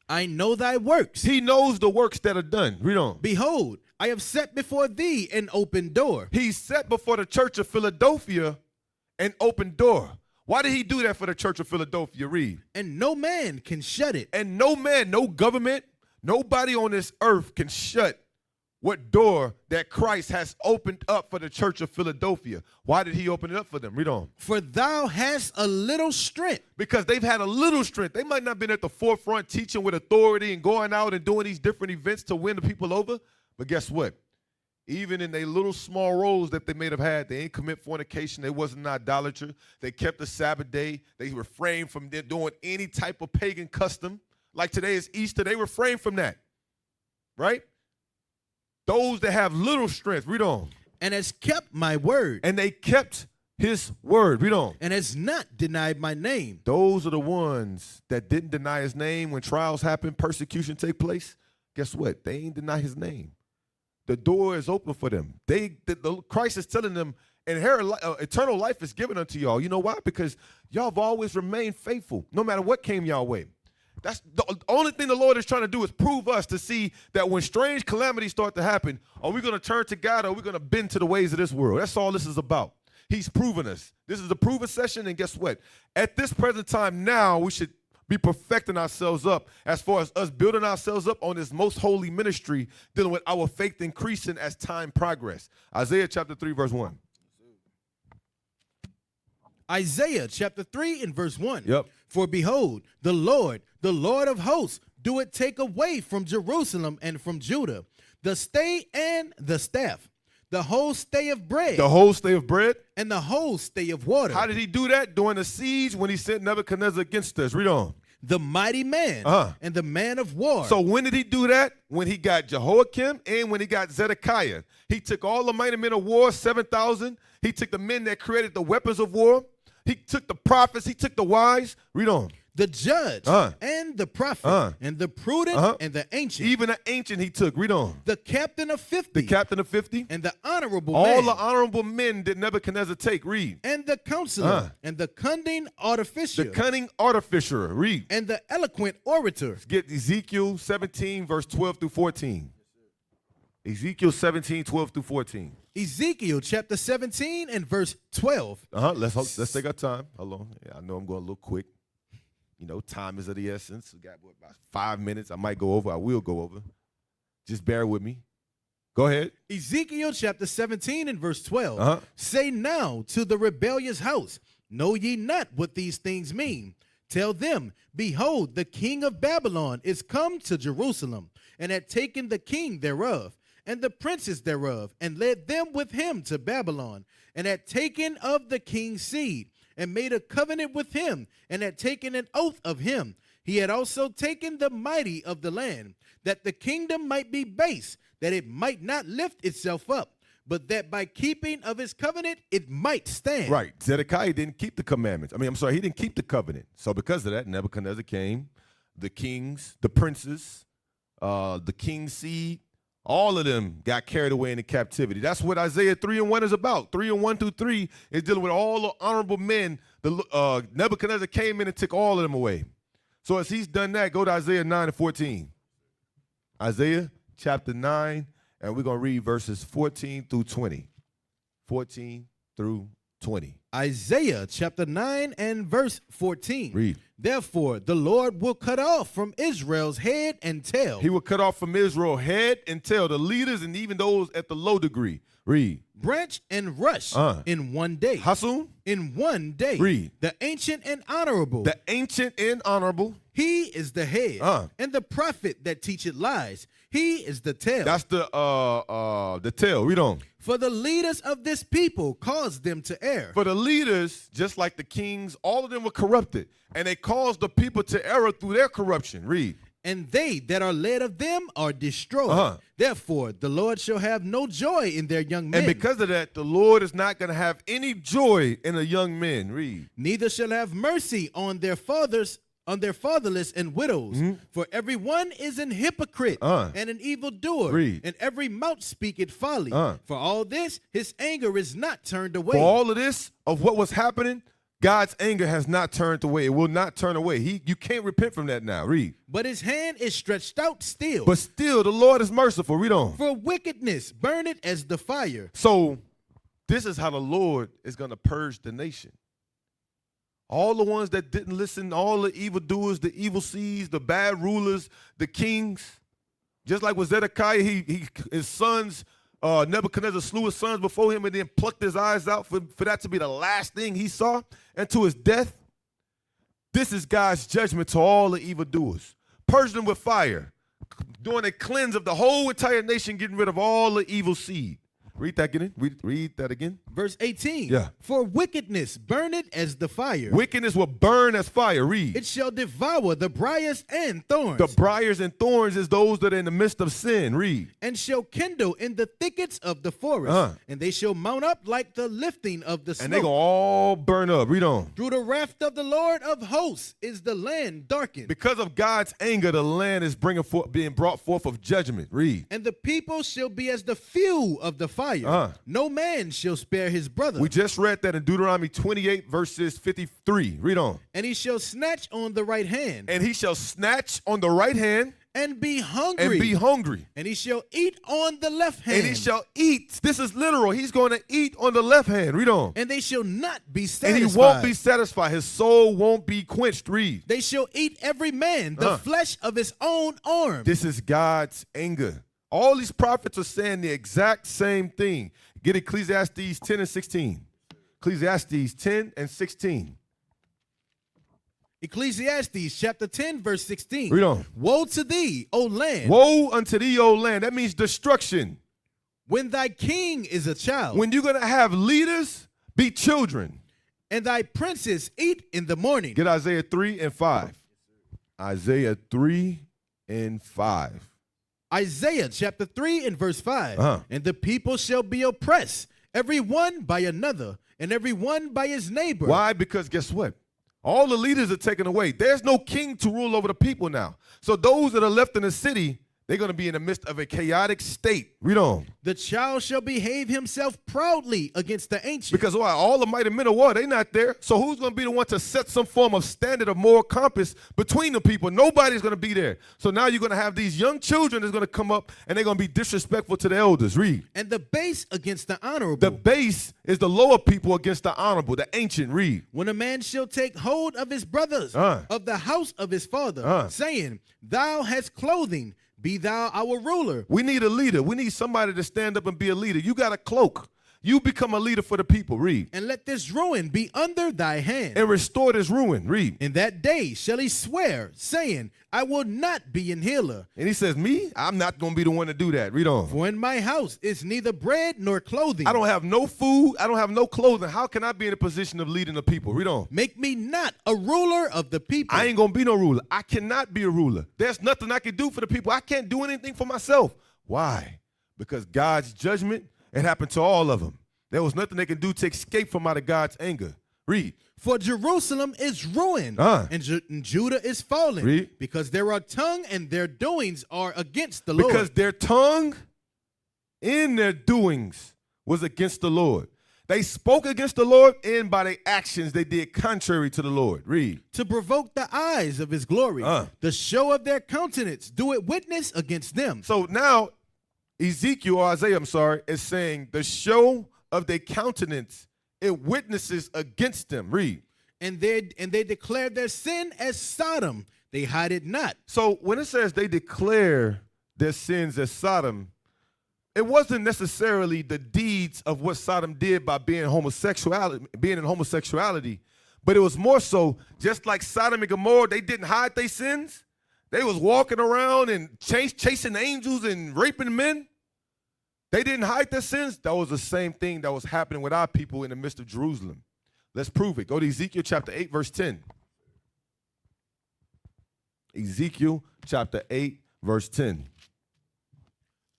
I know thy works. He knows the works that are done. Read on. Behold, I have set before thee an open door. He set before the church of Philadelphia an open door. Why did he do that for the church of Philadelphia? Read. And no man can shut it. And no man, no government, nobody on this earth can shut what door that Christ has opened up for the church of Philadelphia. Why did he open it up for them? Read on. For thou hast a little strength. Because they've had a little strength. They might not have been at the forefront teaching with authority and going out and doing these different events to win the people over. But guess what? Even in their little small roles that they may have had, they ain't commit fornication. They wasn't idolatry. They kept the Sabbath day. They refrained from doing any type of pagan custom. Like today is Easter. They refrained from that. Right? Those that have little strength, read on. And has kept my word. And they kept his word, read on. And has not denied my name. Those are the ones that didn't deny his name when trials happen, persecution take place. Guess what? They ain't deny his name. The door is open for them. Christ is telling them, eternal life is given unto y'all. You know why? Because y'all have always remained faithful, no matter what came y'all way. That's the only thing the Lord is trying to do is prove us to see that when strange calamities start to happen, are we going to turn to God or are we going to bend to the ways of this world? That's all this is about. He's proven us. This is the proven session, and guess what? At this present time now, we should be perfecting ourselves up as far as us building ourselves up on this most holy ministry, dealing with our faith increasing as time progress. Isaiah chapter 3, verse 1. Isaiah chapter 3 and verse 1. Yep. For behold, the Lord of hosts, doeth take away from Jerusalem and from Judah the stay and the staff, the whole stay of bread. The whole stay of bread. And the whole stay of water. How did he do that? During the siege when he sent Nebuchadnezzar against us. Read on. The mighty man and the man of war. So when did he do that? When he got Jehoiakim and when he got Zedekiah. He took all the mighty men of war, 7,000. He took the men that created the weapons of war. He took the prophets. He took the wise. Read on. The judge and the prophet and the prudent and the ancient. Even the ancient he took. Read on. The captain of 50. The captain of 50. And the honorable all man. All the honorable men did Nebuchadnezzar take. Read. And the counselor and the cunning artificer. The cunning artificer. Read. And the eloquent orator. Let's get Ezekiel 17, verse 12 through 14. Ezekiel 17, 12 through 14. Ezekiel chapter 17 and verse 12. Let's take our time. Hold on. Yeah, I know I'm going a little quick. You know, time is of the essence. We got about 5 minutes. I might go over. I will go over. Just bear with me. Go ahead. Ezekiel chapter 17 and verse 12. Say now to the rebellious house, know ye not what these things mean? Tell them, behold, the king of Babylon is come to Jerusalem, and had taken the king thereof, and the princes thereof, and led them with him to Babylon, and had taken of the king's seed, and made a covenant with him, and had taken an oath of him. He had also taken the mighty of the land, that the kingdom might be base, that it might not lift itself up, but that by keeping of his covenant it might stand. Right. Zedekiah didn't keep the commandments. He didn't keep the covenant. So because of that, Nebuchadnezzar came, the kings, the princes, the king's seed, all of them got carried away into captivity. That's what Isaiah 3:1 is about. 3:1 through 3 is dealing with all the honorable men. Nebuchadnezzar came in and took all of them away. So as he's done that, go to Isaiah 9:14. Isaiah chapter 9, and we're going to read verses 14 through 20. 14 through 20. Isaiah chapter 9 and verse 14. Read. Therefore, the Lord will cut off from Israel's head and tail. He will cut off from Israel head and tail, the leaders and even those at the low degree. Read. Branch and rush in one day. How soon? In one day. Read. The ancient and honorable. The ancient and honorable. He is the head. And the prophet that teacheth lies. He is the tail. That's the tail. Read on. For the leaders of this people caused them to err. For the leaders, just like the kings, all of them were corrupted. And they caused the people to err through their corruption. Read. And they that are led of them are destroyed. Therefore, the Lord shall have no joy in their young men. And because of that, the Lord is not going to have any joy in the young men. Read. Neither shall have mercy on their fathers, on their fatherless and widows. For every one is an hypocrite and an evildoer. Read. And every mouth speaketh folly. For all this, his anger is not turned away. For all of this, of what was happening, God's anger has not turned away. It will not turn away. You can't repent from that now. Read. But his hand is stretched out still. But still, the Lord is merciful. Read on. For wickedness burneth as the fire. So this is how the Lord is going to purge the nation. All the ones that didn't listen, all the evildoers, the evil seeds, the bad rulers, the kings. Just like with Zedekiah, his sons, Nebuchadnezzar slew his sons before him and then plucked his eyes out for that to be the last thing he saw, and to his death. This is God's judgment to all the evildoers. Purge them with fire, doing a cleanse of the whole entire nation, getting rid of all the evil seed. Read that again. Read that again. Verse 18. Yeah. For wickedness burneth as the fire. Wickedness will burn as fire. Read. It shall devour the briars and thorns. The briars and thorns is those that are in the midst of sin. Read. And shall kindle in the thickets of the forest. And they shall mount up like the lifting of the smoke. And they gonna all burn up. Read on. Through the wrath of the Lord of hosts is the land darkened. Because of God's anger, the land is being brought forth of judgment. Read. And the people shall be as the fuel of the fire. No man shall spare his brother. We just read that in Deuteronomy 28 verses 53. Read on. And he shall snatch on the right hand. And he shall snatch on the right hand. And be hungry. And be hungry. And he shall eat on the left hand. And he shall eat. This is literal. He's going to eat on the left hand. Read on. And they shall not be satisfied. And he won't be satisfied. His soul won't be quenched. Read. They shall eat every man the flesh of his own arm. This is God's anger. All these prophets are saying the exact same thing. Get Ecclesiastes 10 and 16. Ecclesiastes 10 and 16. Ecclesiastes chapter 10, verse 16. Read on. Woe to thee, O land. Woe unto thee, O land. That means destruction. When thy king is a child. When you're going to have leaders be children. And thy princes eat in the morning. Get Isaiah 3 and 5. Isaiah 3 and 5. Isaiah chapter 3 and verse 5. And the people shall be oppressed, every one by another, and every one by his neighbor. Why? Because guess what? All the leaders are taken away. There's no king to rule over the people now. So those that are left in the city, they're going to be in the midst of a chaotic state. Read on. The child shall behave himself proudly against the ancient. Because why? All the mighty men of war, they're not there. So who's going to be the one to set some form of standard of moral compass between the people? Nobody's going to be there. So now you're going to have these young children that's going to come up and they're going to be disrespectful to the elders. Read. And the base against the honorable. The base is the lower people against the honorable, the ancient. Read. When a man shall take hold of his brothers, of the house of his father, saying, Thou hast clothing, be thou our ruler. We need a leader. We need somebody to stand up and be a leader. You got a cloak. You become a leader for the people. Read. And let this ruin be under thy hand. And restore this ruin. Read. In that day shall he swear, saying, I will not be an healer. And he says, me? I'm not going to be the one to do that. Read on. For in my house is neither bread nor clothing. I don't have no food. I don't have no clothing. How can I be in a position of leading the people? Read on. Make me not a ruler of the people. I ain't going to be no ruler. I cannot be a ruler. There's nothing I can do for the people. I can't do anything for myself. Why? Because God's judgment It happened to all of them. There was nothing they could do to escape from out of God's anger. Read. For Jerusalem is ruined, and Judah is fallen, Read. because their tongue and their doings are against the Lord. Because their tongue and their doings was against the Lord. They spoke against the Lord, and by their actions they did contrary to the Lord. Read. To provoke the eyes of his glory, the show of their countenance, do it witness against them. So now Ezekiel, or Isaiah, is saying the show of their countenance, it witnesses against them. Read. And they declare their sin as Sodom. They hide it not. So when it says they declare their sins as Sodom, it wasn't necessarily the deeds of what Sodom did by being in homosexuality, but it was more so just like Sodom and Gomorrah, they didn't hide their sins. They was walking around and chasing angels and raping men. They didn't hide their sins. That was the same thing that was happening with our people in the midst of Jerusalem. Let's prove it. Go to Ezekiel chapter 8, verse 10. Ezekiel chapter 8, verse 10.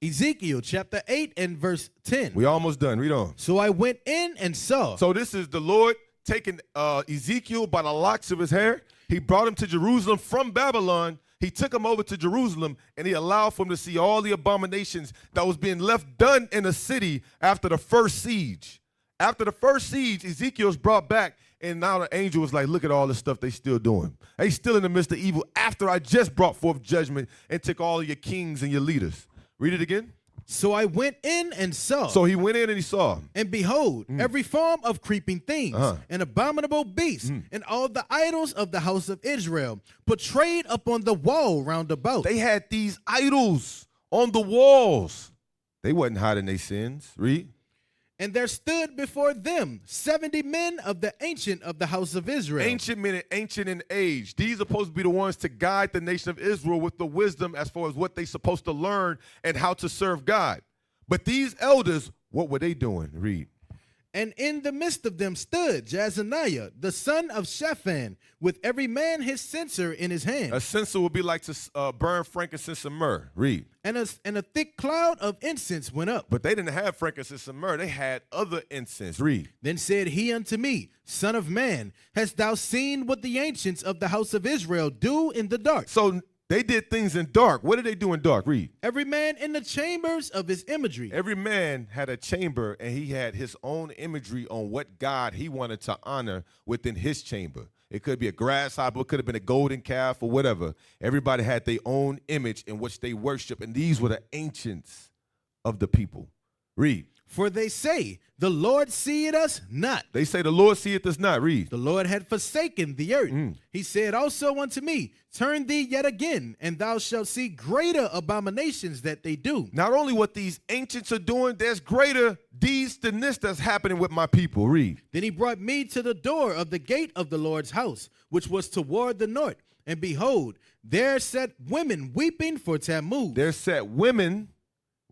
Ezekiel chapter 8 and verse 10. We almost done. Read on. So I went in and saw. So this is the Lord taking Ezekiel by the locks of his hair. He brought him to Jerusalem from Babylon. He took him over to Jerusalem, and he allowed for him to see all the abominations that was being left done in the city after the first siege. After the first siege, Ezekiel's brought back, and now the angel was like, look at all the stuff they still doing. They still in the midst of evil after I just brought forth judgment and took all of your kings and your leaders. Read it again. So I went in and saw. So he went in and he saw. And behold, every form of creeping things, and abominable beasts, and all the idols of the house of Israel, portrayed upon the wall round about. They had these idols on the walls. They wasn't hiding their sins. Read. And there stood before them 70 men of the ancient of the house of Israel. Ancient men, ancient in age. These are supposed to be the ones to guide the nation of Israel with the wisdom as far as what they're supposed to learn and how to serve God. But these elders, what were they doing? Read. And in the midst of them stood Jazaniah, the son of Shaphan, with every man his censer in his hand. A censer would be like to burn frankincense and myrrh. Read. And a thick cloud of incense went up. But they didn't have frankincense and myrrh. They had other incense. Read. Then said he unto me, Son of man, hast thou seen what the ancients of the house of Israel do in the dark? So they did things in dark. What did they do in dark? Read. Every man in the chambers of his imagery. Every man had a chamber, and he had his own imagery on what God he wanted to honor within his chamber. It could be a grasshopper, it could have been a golden calf or whatever. Everybody had their own image in which they worship, and these were the ancients of the people. Read. For they say, the Lord seeth us not. They say the Lord seeth us not. Read. The Lord had forsaken the earth. He said also unto me, turn thee yet again, and thou shalt see greater abominations that they do. Not only what these ancients are doing, there's greater deeds than this that's happening with my people. Read. Then he brought me to the door of the gate of the Lord's house, which was toward the north. And behold, there sat women weeping for Tammuz. There sat women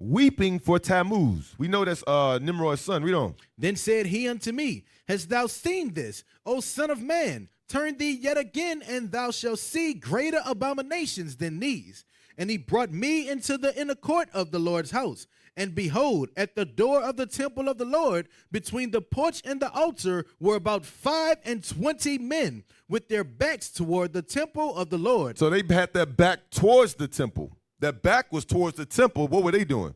weeping for Tammuz. We know that's Nimrod's son. Read on. Then said he unto me, hast thou seen this, O son of man? Turn thee yet again, and thou shalt see greater abominations than these. And he brought me into the inner court of the Lord's house. And behold, at the door of the temple of the Lord, between the porch and the altar, were about 25 men, with their backs toward the temple of the Lord. So they had their back towards the temple. Their back was towards the temple. What were they doing?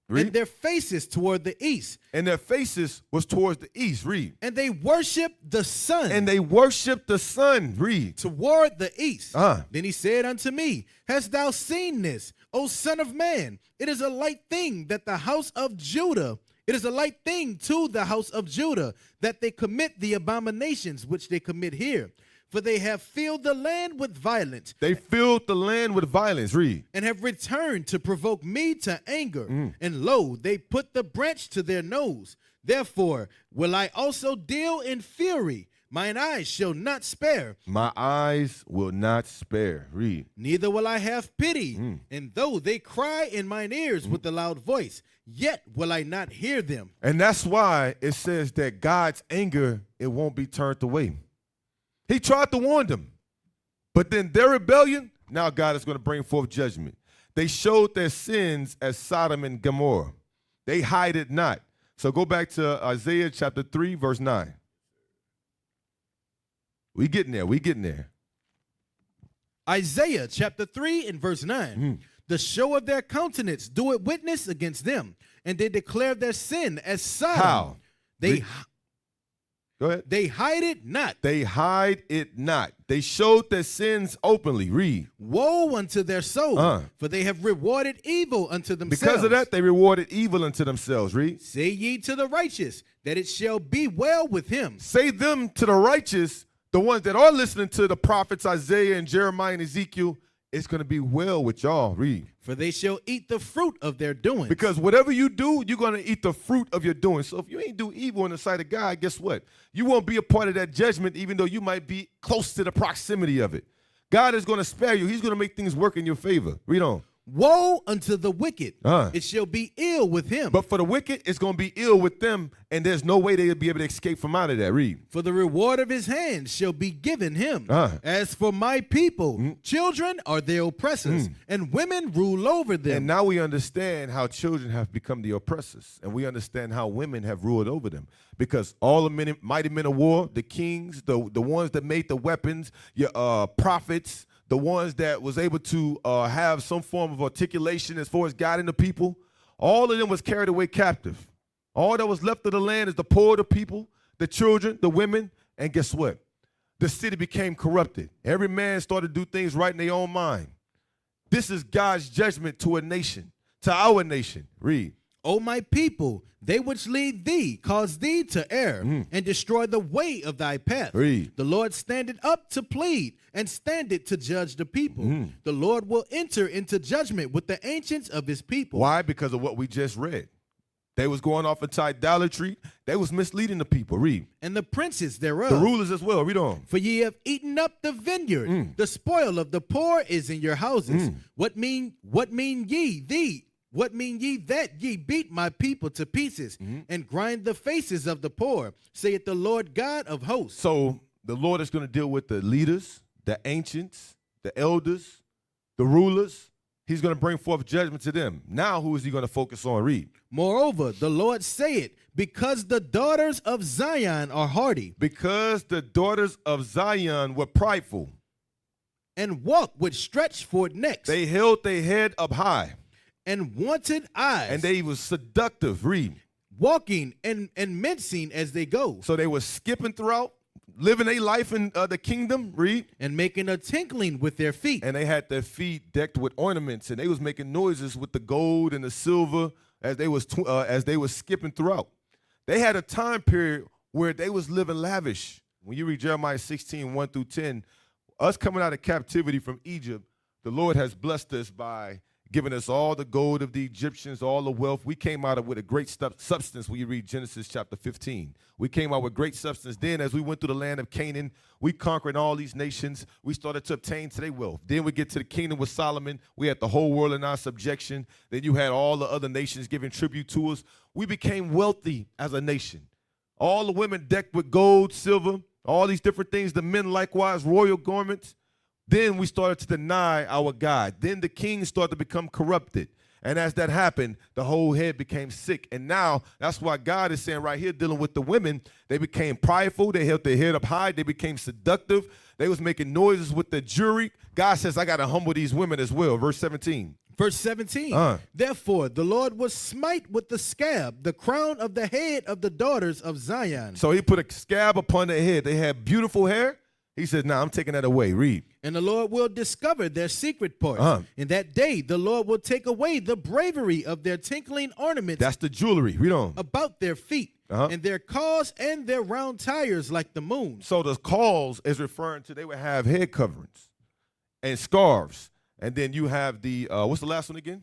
Read. And their faces toward the east. And their faces was towards the east. Read. And they worshiped the sun. And they worshiped the sun. Read. Toward the east. Uh-huh. Then he said unto me, hast thou seen this, O son of man? It is a light thing that the house of Judah, it is a light thing to the house of Judah, that they commit the abominations which they commit here. For they have filled the land with violence. They filled the land with violence. Read. And have returned to provoke me to anger. And lo, they put the branch to their nose. Therefore will I also deal in fury. Mine eyes shall not spare. My eyes will not spare. Read. Neither will I have pity. And though they cry in mine ears with a loud voice, yet will I not hear them. And that's why it says that God's anger, it won't be turned away. He tried to warn them, but then their rebellion, now God is going to bring forth judgment. They showed their sins as Sodom and Gomorrah. They hide it not. So go back to Isaiah chapter 3, verse 9. We getting there. We getting there. Isaiah chapter 3 and verse 9. The show of their countenance doeth witness against them, and they declare their sin as Sodom. How? Go ahead. They hide it not. They hide it not. They showed their sins openly. Read. Woe unto their soul, for they have rewarded evil unto themselves. Because of that, they rewarded evil unto themselves. Read. Say ye to the righteous, that it shall be well with him. Say them to the righteous, the ones that are listening to the prophets Isaiah and Jeremiah and Ezekiel, it's going to be well with y'all. Read. For they shall eat the fruit of their doing. Because whatever you do, you're going to eat the fruit of your doing. So if you ain't do evil in the sight of God, guess what? You won't be a part of that judgment, even though you might be close to the proximity of it. God is going to spare you. He's going to make things work in your favor. Read on. Woe unto the wicked. It shall be ill with him. But for the wicked, it's going to be ill with them, and there's no way they'll be able to escape from out of that. Read. For the reward of his hands shall be given him. As for my people, children are their oppressors, and women rule over them. And now we understand how children have become the oppressors, and we understand how women have ruled over them. Because all the mighty men of war, the kings, the ones that made the weapons, your prophets, the ones that was able to have some form of articulation as far as guiding the people, all of them was carried away captive. All that was left of the land is the poor, the people, the children, the women, and guess what? The city became corrupted. Every man started to do things right in their own mind. This is God's judgment to a nation, to our nation. Read. O my people, they which lead thee cause thee to err, and destroy the way of thy path. Read. The Lord standeth up to plead, and standeth to judge the people. The Lord will enter into judgment with the ancients of his people. Why? Because of what we just read. They was going off into idolatry. They was misleading the people. Read. And the princes thereof. The rulers as well. Read on. For ye have eaten up the vineyard. The spoil of the poor is in your houses. What mean ye thee? What mean ye that ye beat my people to pieces and grind the faces of the poor, saith the Lord God of hosts. So the Lord is going to deal with the leaders, the ancients, the elders, the rulers. He's going to bring forth judgment to them. Now who is he going to focus on? Read. Moreover, the Lord saith, because the daughters of Zion are haughty. Because the daughters of Zion were prideful. And walk with stretched forth necks. They held their head up high. And wanted eyes. And they was seductive. Read. Walking and mincing as they go. So they were skipping throughout, living a life in the kingdom. Read. And making a tinkling with their feet. And they had their feet decked with ornaments, and they was making noises with the gold and the silver as they was skipping throughout. They had a time period where they was living lavish. When you read Jeremiah 16, 1 through 10, us coming out of captivity from Egypt, the Lord has blessed us by giving us all the gold of the Egyptians, all the wealth. We came out with a great substance when you read Genesis chapter 15. We came out with great substance. Then as we went through the land of Canaan, we conquered all these nations. We started to obtain to their wealth. Then we get to the kingdom with Solomon. We had the whole world in our subjection. Then you had all the other nations giving tribute to us. We became wealthy as a nation. All the women decked with gold, silver, all these different things. The men likewise, royal garments. Then we started to deny our God. Then the kings started to become corrupted. And as that happened, the whole head became sick. And now that's why God is saying right here, dealing with the women, they became prideful. They held their head up high. They became seductive. They was making noises with the jury. God says, I got to humble these women as well. Verse 17. Verse 17. Therefore, the Lord will smite with the scab the crown of the head of the daughters of Zion. So he put a scab upon their head. They had beautiful hair. He said, I'm taking that away. Read. And the Lord will discover their secret parts. In that day, the Lord will take away the bravery of their tinkling ornaments. That's the jewelry. Read on. About their feet, and their cause and their round tires like the moon. So the cause is referring to they would have head coverings and scarves. And then you have the, what's the last one again?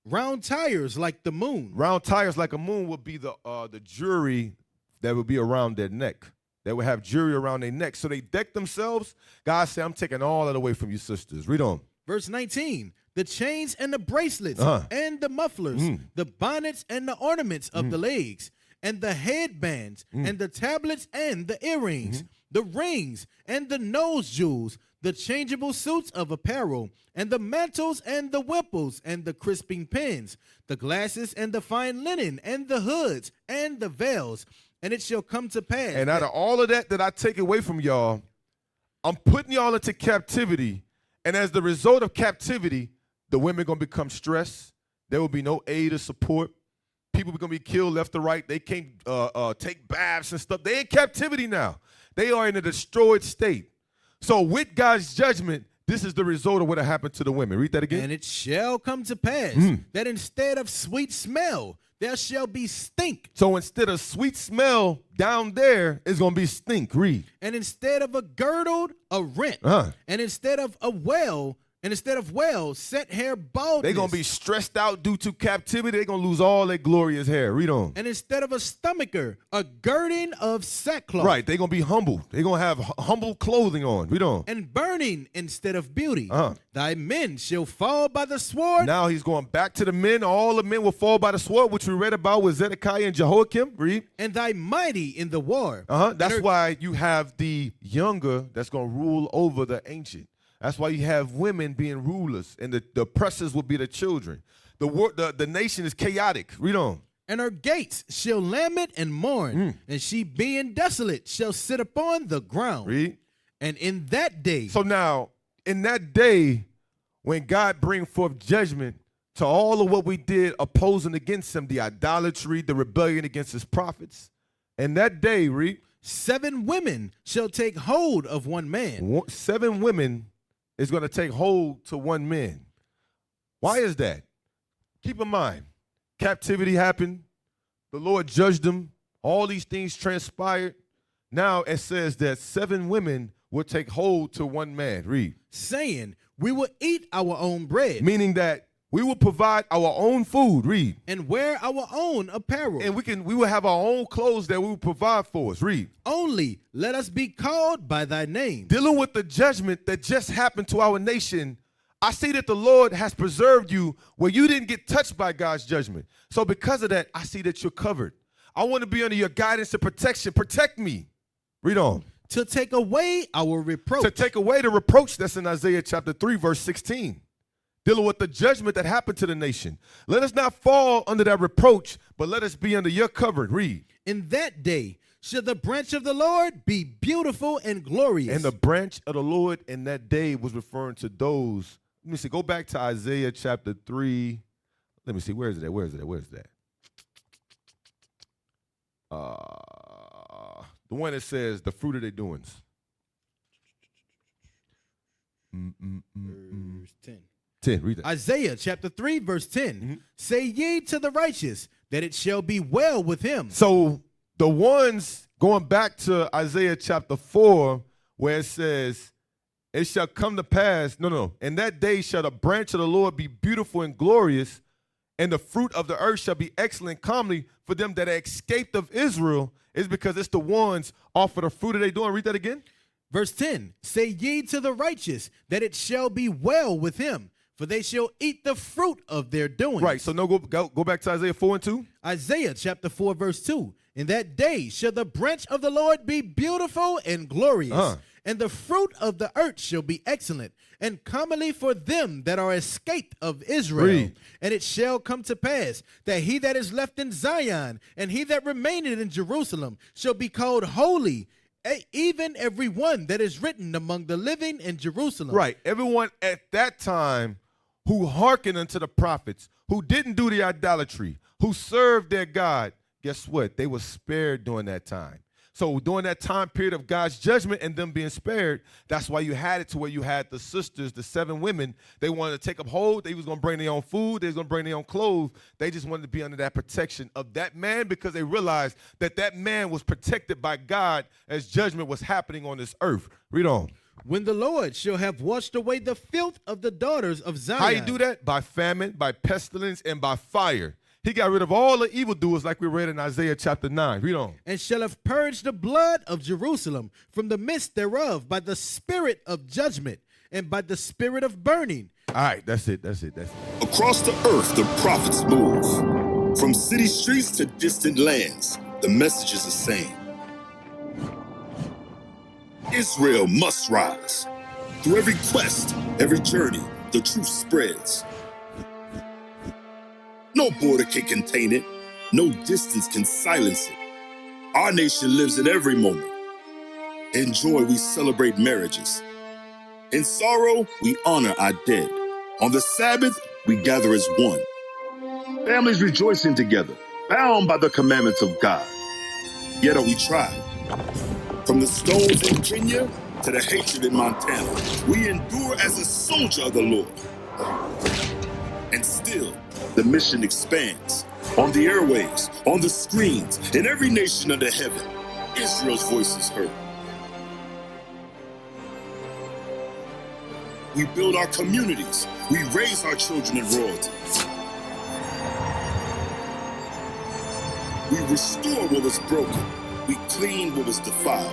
Round tires like the moon. Round tires like a moon would be the jewelry that would be around their neck. They would have jewelry around their neck. So they deck themselves. God said, I'm taking all that away from you sisters. Read on. Verse 19. The chains and the bracelets and the mufflers, the bonnets and the ornaments of the legs, and the headbands, and the tablets, and the earrings, the rings, and the nose jewels, the changeable suits of apparel, and the mantles, and the wimples, and the crisping pins, the glasses, and the fine linen, and the hoods, and the veils. And it shall come to pass. And out of all of that I take away from y'all, I'm putting y'all into captivity. And as the result of captivity, the women going to become stressed. There will be no aid or support. People are going to be killed left or right. They can't take baths and stuff. They're in captivity now. They are in a destroyed state. So with God's judgment, this is the result of what happened to the women. Read that again. And it shall come to pass that instead of sweet smell, there shall be stink. So instead of sweet smell down there, it's going to be stink. Read. And instead of a girdle, a rent. And instead of a well, set hair baldness. They're going to be stressed out due to captivity. They're going to lose all their glorious hair. Read on. And instead of a stomacher, a girding of sackcloth. Right. They're going to be humble. They're going to have humble clothing on. Read on. And burning instead of beauty. Thy men shall fall by the sword. Now he's going back to the men. All the men will fall by the sword, which we read about with Zedekiah and Jehoiakim. Read. And thy mighty in the war. That's why you have the younger that's going to rule over the ancient. That's why you have women being rulers, and the oppressors will be the children. The nation is chaotic. Read on. And her gates shall lament and mourn, and she being desolate shall sit upon the ground. Read. And in that day. So now, in that day, when God bring forth judgment to all of what we did opposing against him, the idolatry, the rebellion against his prophets, in that day, read. 7 women shall take hold of one man. 7 women is going to take hold to one man. Why is that? Keep in mind, captivity happened. The Lord judged them. All these things transpired. Now it says that 7 women will take hold to one man. Read. Saying, we will eat our own bread. Meaning that we will provide our own food. Read. And wear our own apparel. And we will have our own clothes that we will provide for us. Read. Only let us be called by thy name. Dealing with the judgment that just happened to our nation, I see that the Lord has preserved you where you didn't get touched by God's judgment. So because of that, I see that you're covered. I want to be under your guidance and protection. Protect me. Read on. To take away our reproach. To take away the reproach that's in Isaiah chapter 3, verse 16. Dealing with the judgment that happened to the nation. Let us not fall under that reproach, but let us be under your cover. Read. In that day shall the branch of the Lord be beautiful and glorious. And the branch of the Lord in that day was referring to those. Let me see. Go back to Isaiah chapter 3. Let me see. Where is it at? Where is it at? Where is that? The one that says the fruit of their doings. Verse 10. 10, read that. Isaiah chapter 3, verse 10. Say ye to the righteous that it shall be well with him. So the ones going back to Isaiah chapter 4, where it says, it shall come to pass, in that day shall the branch of the Lord be beautiful and glorious, and the fruit of the earth shall be excellent comely for them that are escaped of Israel, is because it's the ones offer the fruit of their doing. Read that again. Verse 10. Say ye to the righteous that it shall be well with him, for they shall eat the fruit of their doing. Right, so go back to Isaiah 4 and 2. Isaiah chapter 4, verse 2. In that day shall the branch of the Lord be beautiful and glorious, and the fruit of the earth shall be excellent, and comely for them that are escaped of Israel. Read. And it shall come to pass that he that is left in Zion, and he that remaineth in Jerusalem, shall be called holy, even every one that is written among the living in Jerusalem. Right, everyone at that time who hearkened unto the prophets, who didn't do the idolatry, who served their God, guess what? They were spared during that time. So during that time period of God's judgment and them being spared, that's why you had it to where you had the sisters, the 7 women. They wanted to take up hold. They was going to bring their own food. They was going to bring their own clothes. They just wanted to be under that protection of that man because they realized that that man was protected by God as judgment was happening on this earth. Read on. When the Lord shall have washed away the filth of the daughters of Zion. How you do that? By famine, by pestilence, and by fire. He got rid of all the evildoers like we read in Isaiah chapter 9. Read on. And shall have purged the blood of Jerusalem from the midst thereof by the spirit of judgment and by the spirit of burning. All right, that's it. Across the earth, the prophets move. From city streets to distant lands, the message is the same. Israel must rise. Through every quest, every journey, the truth spreads. No border can contain it. No distance can silence it. Our nation lives in every moment. In joy, we celebrate marriages. In sorrow, we honor our dead. On the Sabbath, we gather as one. Families rejoicing together, bound by the commandments of God. Yet are we tried. From the stones in Kenya to the hatred in Montana, we endure as a soldier of the Lord. And still, the mission expands. On the airwaves, on the screens, in every nation under heaven, Israel's voice is heard. We build our communities. We raise our children in royalty. We restore what was broken. We clean what was defiled.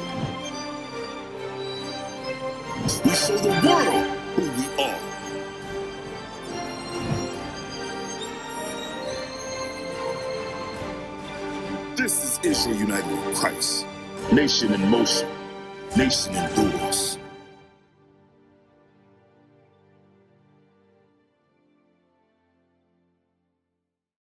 We show the world who we are. This is Israel united in Christ. Nation in motion. Nation endures.